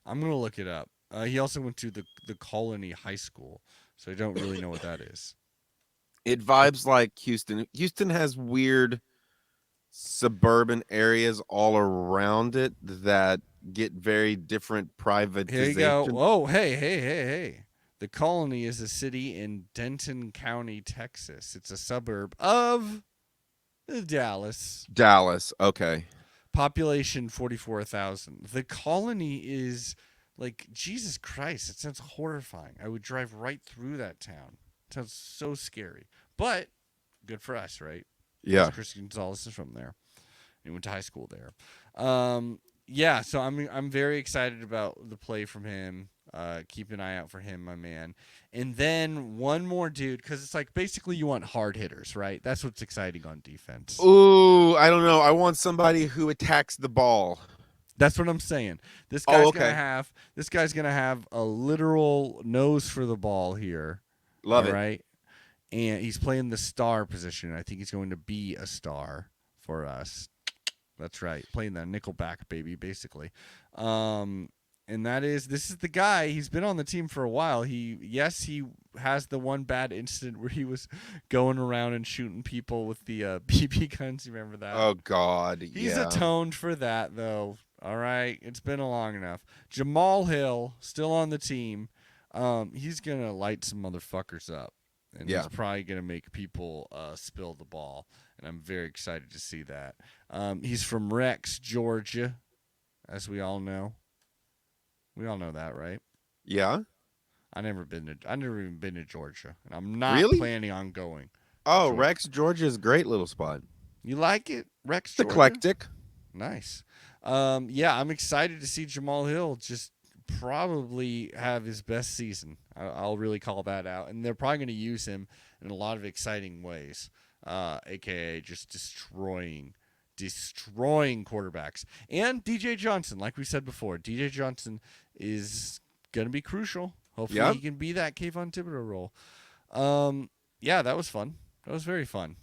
I'm gonna look it up. He also went to the Colony High School, so I don't really know what that is. It But vibes like Houston. Houston has weird suburban areas all around it that get very different Here you go. privatization. Oh, hey. The Colony is a city in Denton County, Texas. It's a suburb of Dallas. Dallas. Okay. Population 44,000. The Colony is like, Jesus Christ, it sounds horrifying. I would drive right through that town. It sounds so scary. But good for us, right? Because Yeah. Chris Gonzalez is from there. He went to high school there. Yeah, so I'm very excited about the play from him. Keep an eye out for him, my man. And then one more dude, because it's like basically you want hard hitters, right? That's what's exciting on defense. Ooh, I don't know. I want somebody who attacks the ball. That's what I'm saying. This Oh, guy's okay. gonna have a literal nose for the ball here. All Love it. right. And he's playing the star position. I think he's going to be a star for us. That's right. Playing that nickelback baby, basically. And this is the guy. He's been on the team for a while. He has the one bad incident where he was going around and shooting people with the BB guns. You remember that? Oh God. He's Yeah. atoned for that though. All right, it's been a long enough. Jamal Hill still on the team. He's gonna light some motherfuckers up, and Yeah. he's probably gonna make people spill the ball. And I'm very excited to see that. He's from Rex, Georgia, as we all know. We all know that, right? Yeah. I never even been to Georgia, and I'm not Really? planning on going to Oh, Georgia. Rex, Georgia is a great little spot. You like it, Rex, It's Georgia? eclectic. Nice. Yeah, I'm excited to see Jamal Hill just probably have his best season. I'll really call that out, and they're probably going to use him in a lot of exciting ways, aka just destroying quarterbacks. And DJ Johnson, like we said before, DJ Johnson is going to be crucial. Hopefully, Yeah. he can be that Kayvon Thibodeau role. Yeah, that was fun. That was very fun.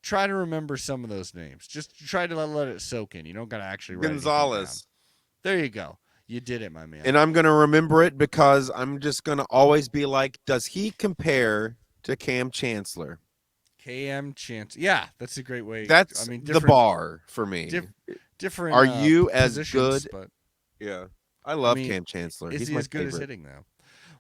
Try to remember some of those names. Just try to let it soak in. You don't got to actually write anything down. Gonzalez. There you go. You did it, my man. And I'm gonna remember it because I'm just gonna always be like, does he compare to Cam Chancellor? KM Chance. Yeah, that's a great way. That's I mean, the bar for me. different. Are you as positions, good? But Yeah. I love mean, Cam Chancellor. is He's he my as good favorite. as hitting though?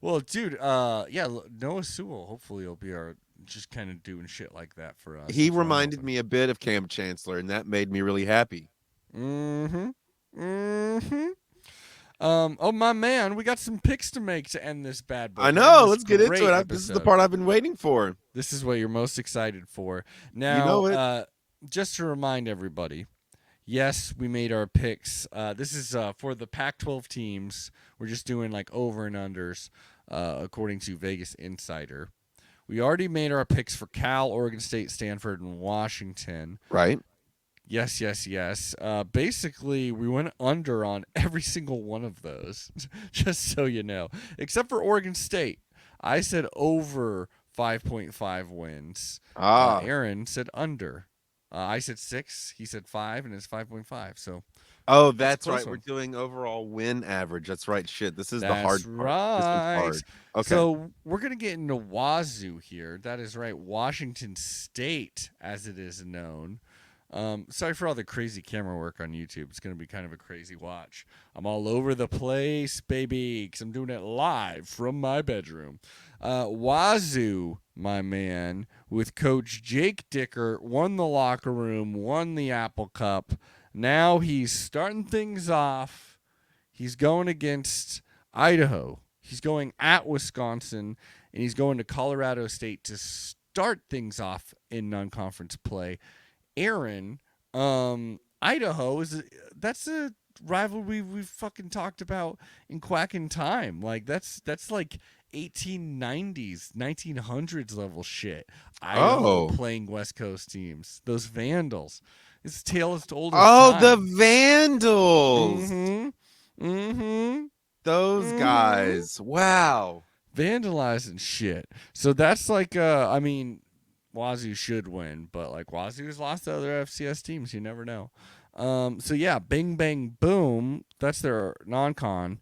Well, dude. Yeah, Noah Sewell. Hopefully, he'll be our just kind of doing shit like that for us. He That's what I'm reminded hoping. me a bit of Cam Chancellor, and that made me really happy. Mm-hmm. Mm-hmm. Oh my man, we got some picks to make to end this bad boy. I To end know. this Let's get into great it. This is the episode. part I've been waiting for. This is what you're most excited for. Now, You know it. Just to remind everybody, yes, we made our picks. This is for the Pac-12 teams. We're just doing like over and unders, according to Vegas Insider. We already made our picks for Cal, Oregon State, Stanford, and Washington. Right? Yes. Basically, we went under on every single one of those, just so you know, except for Oregon State. I said over 5.5 wins. Ah. Aaron said under. I said 6. He said 5, and it's 5.5. So Oh, that's that's a close right. We're one. doing overall win average. That's right. Shit. This is the That's hard part. This one's right. hard. Okay. So we're going to get into Wazoo here. That is right. Washington State, as it is known. Sorry for all the crazy camera work on YouTube. It's going to be kind of a crazy watch. I'm all over the place, baby, because I'm doing it live from my bedroom. Wazoo, my man, with Coach Jake Dicker, won the locker room, won the Apple Cup. Now he's starting things off. He's going against Idaho. He's going at Wisconsin, and he's going to Colorado State to start things off in non-conference play. Aaron, Idaho that's a rivalry we've fucking talked about in Quacking Time. Like that's like 1890s, 1900s level shit. Idaho playing West Coast teams, those Vandals. It's tale as old as time. the Vandals. Mm-hmm. Those guys. Wow. Vandalizing shit. So that's like I mean, Wazoo should win, but like Wazoo's lost to other FCS teams. You never know. So yeah, bing bang boom. That's their non-con.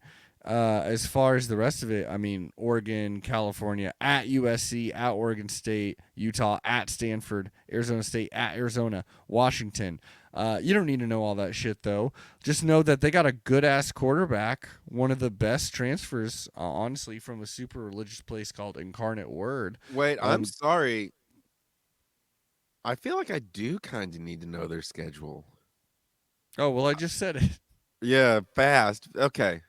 As far as the rest of it, I mean, Oregon, California, at USC, at Oregon State, Utah, at Stanford, Arizona State, at Arizona, Washington. You don't need to know all that shit, though. Just know that they got a good ass quarterback, one of the best transfers, honestly, from a super religious place called Incarnate Word. Wait, I'm Um, sorry. I feel like I do kind of need to know their schedule. oh, well, I just said it. Yeah, fast. Okay.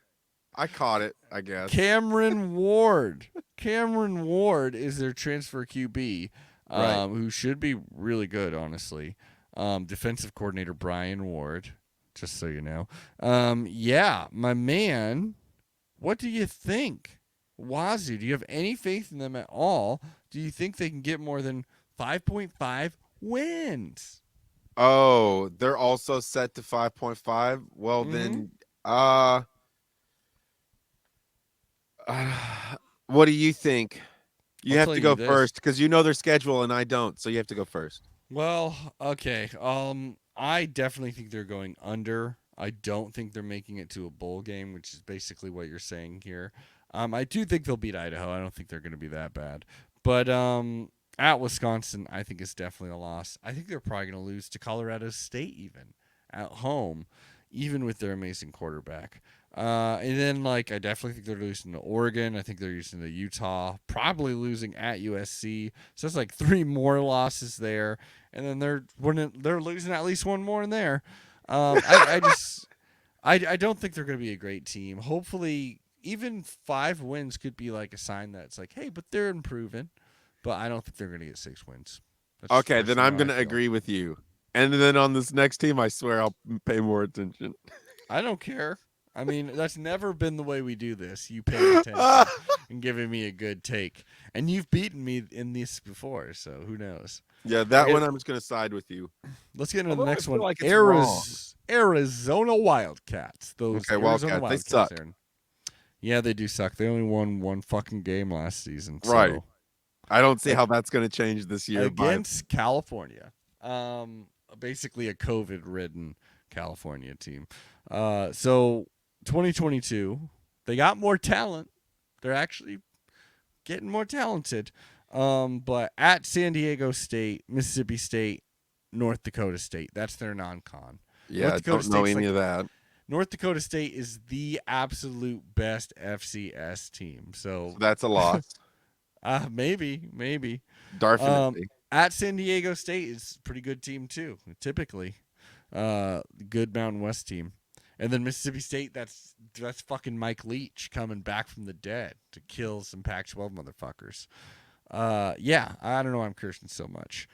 I caught it, I guess. Cameron Ward. Cameron Ward is their transfer QB, Right. who should be really good, honestly. Defensive coordinator Brian Ward, just so you know. Yeah, my man. What do you think? Wazoo, do you have any faith in them at all? Do you think they can get more than 5.5 wins? Oh, they're also set to 5.5. Well, Mm-hmm. then, uh, what do you think? You I'll have tell to you go this. first because you know their schedule and I don't, so you have to go first. Well, okay. I definitely think they're going under. I don't think they're making it to a bowl game, which is basically what you're saying here. I do think they'll beat Idaho. I don't think they're going to be that bad. But at Wisconsin, I think it's definitely a loss. I think they're probably going to lose to Colorado State even at home, even with their amazing quarterback. And then, like, I definitely think they're losing to Oregon. I think they're losing to Utah. Probably losing at USC. So it's like three more losses there, and then they're losing at least one more in there. I just I don't think they're going to be a great team. Hopefully, even 5 wins could be like a sign that it's like, hey, but they're improving. But I don't think they're going to get 6 wins. That's just Okay, then personally I'm how I going to feel. agree with you. And then on this next team, I swear I'll pay more attention. I don't care. I mean, that's never been the way we do this. You paying attention and giving me a good take. And you've beaten me in this before, so who knows? Yeah, All that right, one I'm just going to side with you. let's get into the Although I next feel one. like it's wrong. Arizona Wildcats. Those Okay, Arizona Wildcats, they Wildcats suck. there. Yeah, they do suck. They only won one fucking game last season. Right. So I don't see ag- how that's going to change this year by against California, basically a COVID-ridden California team. So 2022, they got more talent. They're actually getting more talented. But at San Diego State, Mississippi State, North Dakota State, that's their non-con. North yeah, Dakota don't know State's any like of that. North Dakota State is the absolute best FCS team. So So, that's a loss. maybe. Um, Definitely. at San Diego State is a pretty good team too. Typically, good Mountain West team. And then Mississippi State, that's fucking Mike Leach coming back from the dead to kill some Pac-12 motherfuckers. Yeah, I don't know why I'm cursing so much.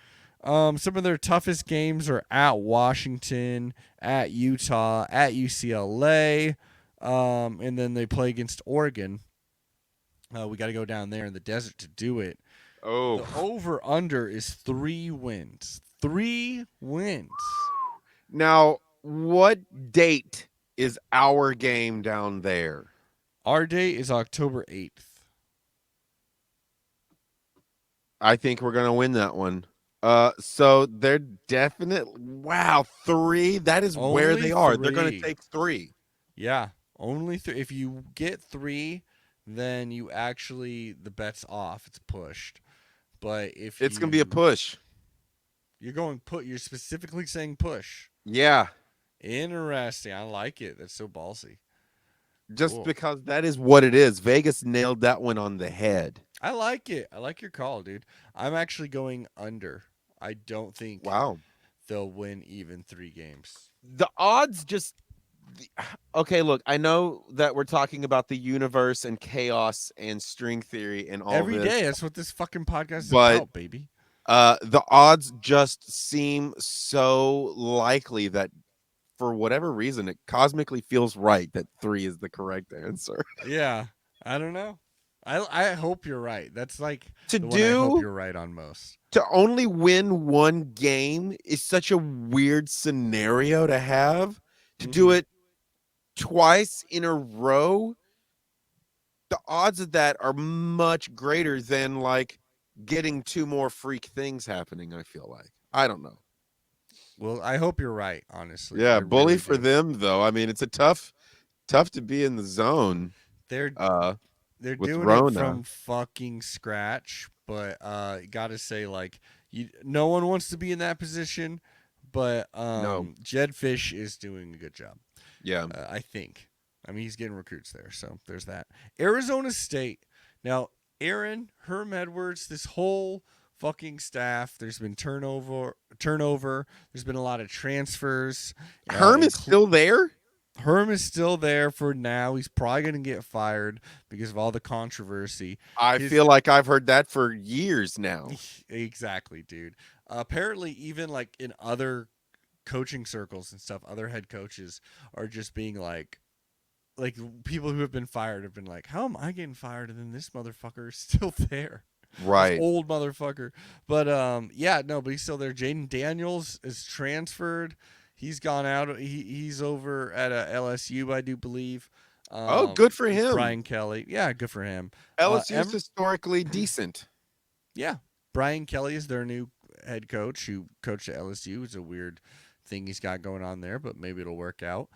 Some of their toughest games are at Washington, at Utah, at UCLA, and then they play against Oregon. We got to go down there in the desert to do it. Oh, The over under is 3 wins. 3 wins. now what date is our game down there? Our date is October 8th. I think we're gonna win that one. So they're definite. Wow, three. That is where Only they are. They're gonna three. take three. Yeah, only three. If you get three, then you actually the bet's off. It's pushed. But if It's gonna be a you push. you're specifically saying push. Yeah, Interesting. I like it. That's so ballsy. just Cool. because that is what it is. Vegas nailed that one on the head. I like it. I like your call, dude. I'm actually going under. I don't think Wow. they'll win even 3 games. The odds just okay, look, I know that we're talking about the universe and chaos and string theory and all Every this, day, that's what this fucking podcast is but about, baby. the odds just seem so likely that for whatever reason it cosmically feels right that 3 is the correct answer. Yeah. I don't know. I hope you're right. That's like to the one I hope do you're right on most. to only win one game is such a weird scenario to have. To do Mm-hmm. it twice in a row, the odds of that are much greater than like getting two more freak things happening. I feel like I don't know. Well, I hope you're right, honestly. Yeah, I bully really for do. them though. I mean, it's a tough to be in the zone. They're uh, they're with doing it Rona. from fucking scratch, but gotta say, like, no one wants to be in that position, but No. Jed Fish is doing a good job. Yeah. I think. I mean, he's getting recruits there, so there's that. Arizona State. Now, Aaron, Herm Edwards, this whole fucking staff. There's been turnover. There's been a lot of transfers. Herm is still there? Herm is still there for now. He's probably going to get fired because of all the controversy. I feel like I've heard that for years now. Exactly, dude. Apparently, even like in other coaching circles and stuff, other head coaches are just being like people who have been fired have been like, how am I getting fired and then this motherfucker is still there? This Right. old motherfucker. But yeah, no, but he's still there. Jaden Daniels is transferred. He's gone out. He's over at LSU, I do believe. Oh, good for him. Brian Kelly. Yeah, good for him. LSU is historically decent. Yeah. Brian Kelly is their new head coach who coached at LSU. It's a weird thing he's got going on there, but maybe it'll work out.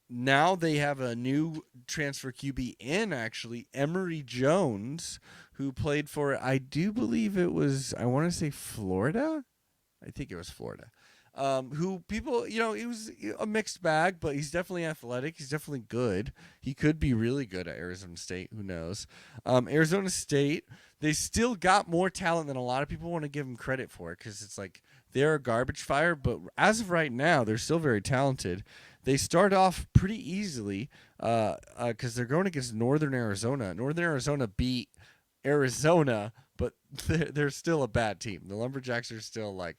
Now they have a new transfer QB in, actually, Emery Jones, who played for, I do believe it was, I want to say Florida. I think it was Florida. Who people, he was a mixed bag, but he's definitely athletic. He's definitely good. He could be really good at Arizona State. Who knows? Arizona State, they still got more talent than a lot of people want to give them credit for, because it's like they're a garbage fire, but as of right now, they're still very talented. They start off pretty easily because they're going against Northern Arizona. Northern Arizona beat Arizona, but they're still a bad team. The Lumberjacks are still like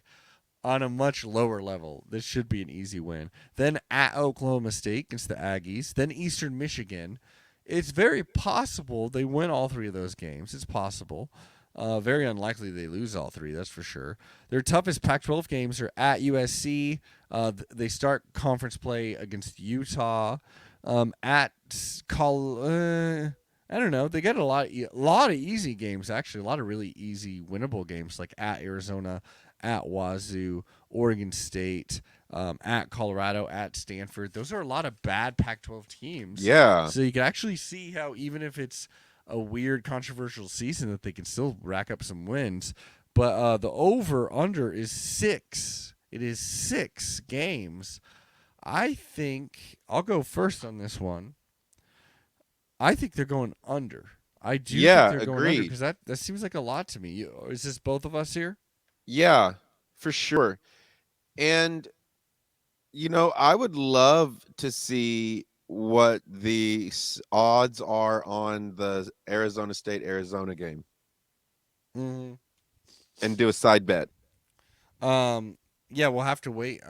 on a much lower level. This should be an easy win. Then at Oklahoma State against the Aggies. Then Eastern Michigan. It's very possible they win all three of those games. It's possible. Very unlikely they lose all three, that's for sure. Their toughest Pac-12 games are at USC. They start conference play against Utah. At I don't know. They get a lot of easy games, actually. A lot of really easy, winnable games, like at Arizona, at Wazoo, Oregon State, at Colorado, at Stanford. Those are a lot of bad Pac-12 teams. Yeah. So you can actually see how even if it's a weird, controversial season, that they can still rack up some wins. But the over-under is 6. It is 6 games. I think I'll go first on this one. I think they're going under. I do think they're going under because that seems like a lot to me. Is this both of us here? Yeah, for sure. And, I would love to see what the odds are on the Arizona State-Arizona game Mm-hmm. and do a side bet. Yeah, we'll have to wait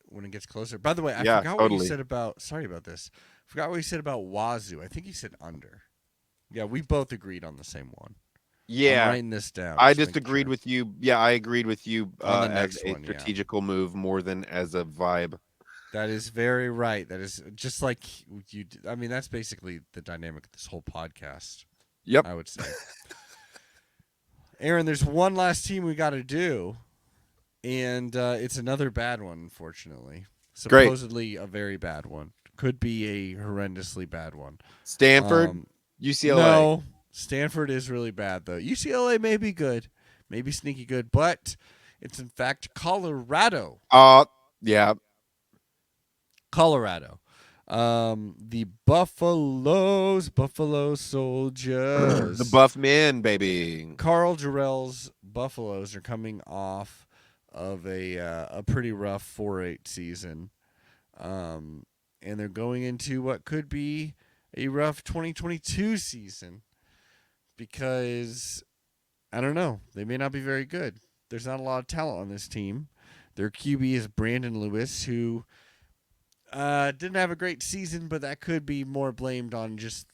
when it gets closer. By the way, I forgot what you said about. Sorry about this. I forgot what you said about Wazoo. I think you said under. Yeah, we both agreed on the same one. Yeah, I'm writing this down. I just agreed with you. Yeah, I agreed with you on the as next a one, strategical move more than as a vibe. That is very right. That is just like you. I mean, that's basically the dynamic of this whole podcast. Yep, I would say. Aaron, there's one last team we got to do, and it's another bad one, unfortunately. Supposedly a very bad one. Could be a horrendously bad one. Stanford, UCLA. No, Stanford is really bad, though. UCLA may be good, maybe sneaky good, but it's in fact Colorado. Yeah. Colorado. The Buffalo Soldiers. The Buff Men, baby. Carl Jarrell's Buffaloes are coming off of a pretty rough 4-8 season. And they're going into what could be a rough 2022 season because, I don't know, they may not be very good. There's not a lot of talent on this team. Their QB is Brandon Lewis, who didn't have a great season, but that could be more blamed on just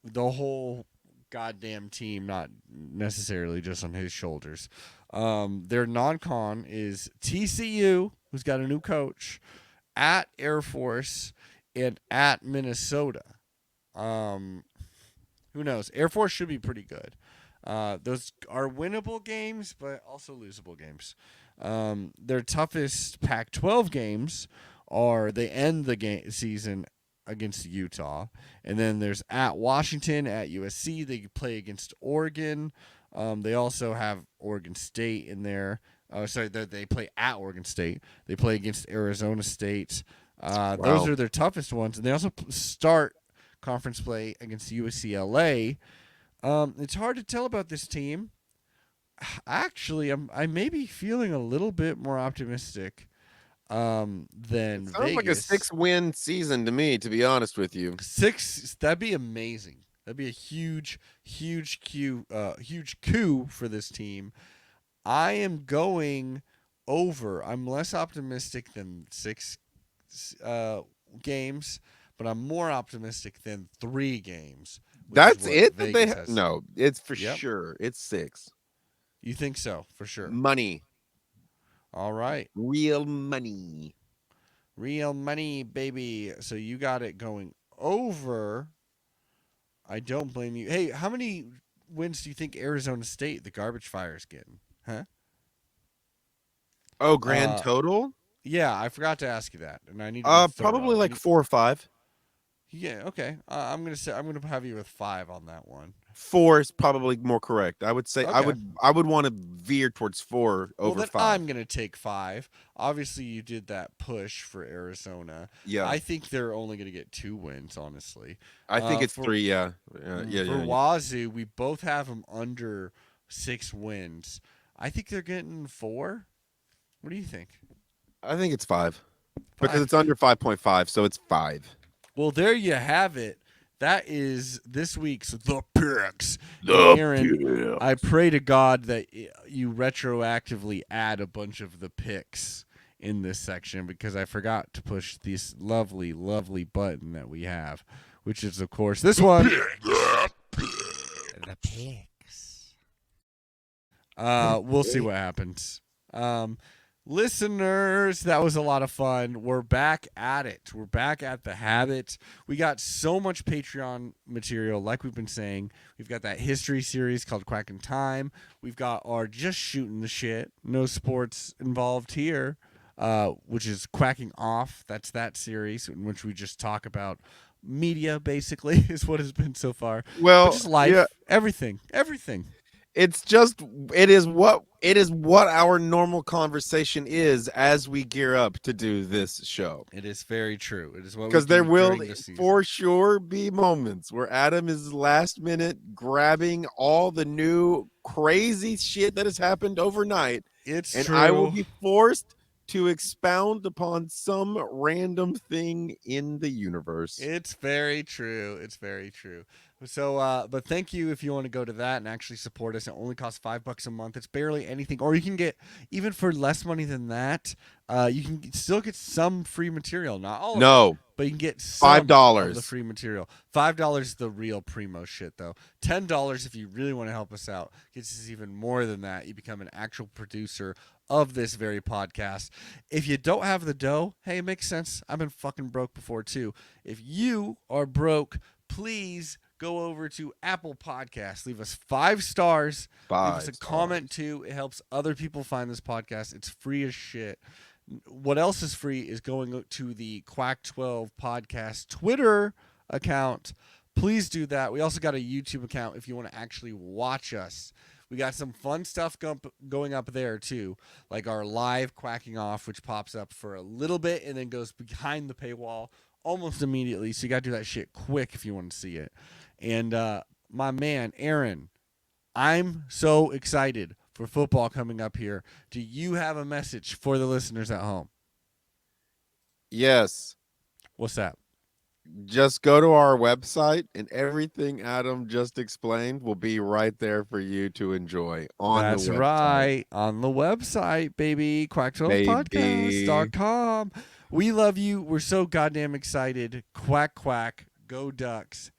the whole goddamn team, not necessarily just on his shoulders. Their non-con is TCU, who's got a new coach, at Air Force, and at Minnesota. Who knows? Air Force should be pretty good. Those are winnable games, but also losable games. Their toughest Pac-12 games are they end the season against Utah. And then there's at Washington, at USC. They play against Oregon. They also have Oregon State in there. Sorry, they play at Oregon State. They play against Arizona State. Those Wow. are their toughest ones. And they also start conference play against UCLA. It's hard to tell about this team. Actually, I may be feeling a little bit more optimistic than It sounds like a Vegas. 6-win season to me, to be honest with you. 6, that'd be amazing. That'd be a huge coup for this team. I am going over. I'm less optimistic than 6 games, but I'm more optimistic than 3 games. That's it that they has. No, it's for Yep. sure. It's 6. You think so, for sure. Money. All right. Real money. Real money, baby. So you got it going over. I don't blame you. Hey, how many wins do you think Arizona State, the garbage fire, is getting? Huh? Oh, grand total? Yeah, I forgot to ask you that, and I need to be probably thorough. like 4 or 5. Yeah, okay. I'm gonna have you with 5 on that one. 4 is probably more correct. I would say Okay. I would want to veer towards 4 over well, then 5. I'm gonna take 5. Obviously, you did that push for Arizona. Yeah, I think they're only gonna get 2 wins. Honestly, I think it's for, 3. Yeah, For Wazoo, we both have them under 6 wins. I think they're getting 4. What do you think? I think it's 5 because it's under 5.5, so it's 5. Well, there you have it. That is this week's The Picks. Aaron, I pray to God that you retroactively add a bunch of the picks in this section because I forgot to push this lovely, lovely button that we have, which is, of course, this one. The Picks. We'll see what happens. Listeners, that was a lot of fun. We're back at it. We're back at the habit. We got so much Patreon material, like we've been saying. We've got that history series called Quack in Time. We've got our Just Shooting the Shit, no sports involved here, which is Quacking Off. That's that series in which we just talk about media, basically, is what has been so far. Well, but just life, yeah. everything. It is what our normal conversation is as we gear up to do this show. It is very true. It is what because there will the for sure be moments where Adam is last minute grabbing all the new crazy shit that has happened overnight. It's and true. I will be forced to expound upon some random thing in the universe. It's very true. It's very true. So, but thank you if you want to go to that and actually support us. It only costs $5 a month. It's barely anything, or you can get even for less money than that. You can still get some free material, not all. No, of it, but you can get some $5 of the free material. $5 is the real primo shit, though. $10 if you really want to help us out. Gets us even more than that. You become an actual producer of this very podcast. If you don't have the dough, hey, it makes sense. I've been fucking broke before too. If you are broke, please go over to Apple Podcasts. Leave us 5 stars. Leave us a comment too. It helps other people find this podcast. It's free as shit. What else is free is going to the Quack 12 Podcast Twitter account. Please do that. We also got a YouTube account if you want to actually watch us. We got some fun stuff going up there, too, like our live Quacking Off, which pops up for a little bit and then goes behind the paywall almost immediately. So you got to do that shit quick if you want to see it. And my man, Aaron, I'm so excited for football coming up here. Do you have a message for the listeners at home? Yes. What's that? Just go to our website and everything Adam just explained will be right there for you to enjoy on the website. That's right. On the website, baby. Quack12podcast.com. We love you. We're so goddamn excited. Quack, quack. Go Ducks.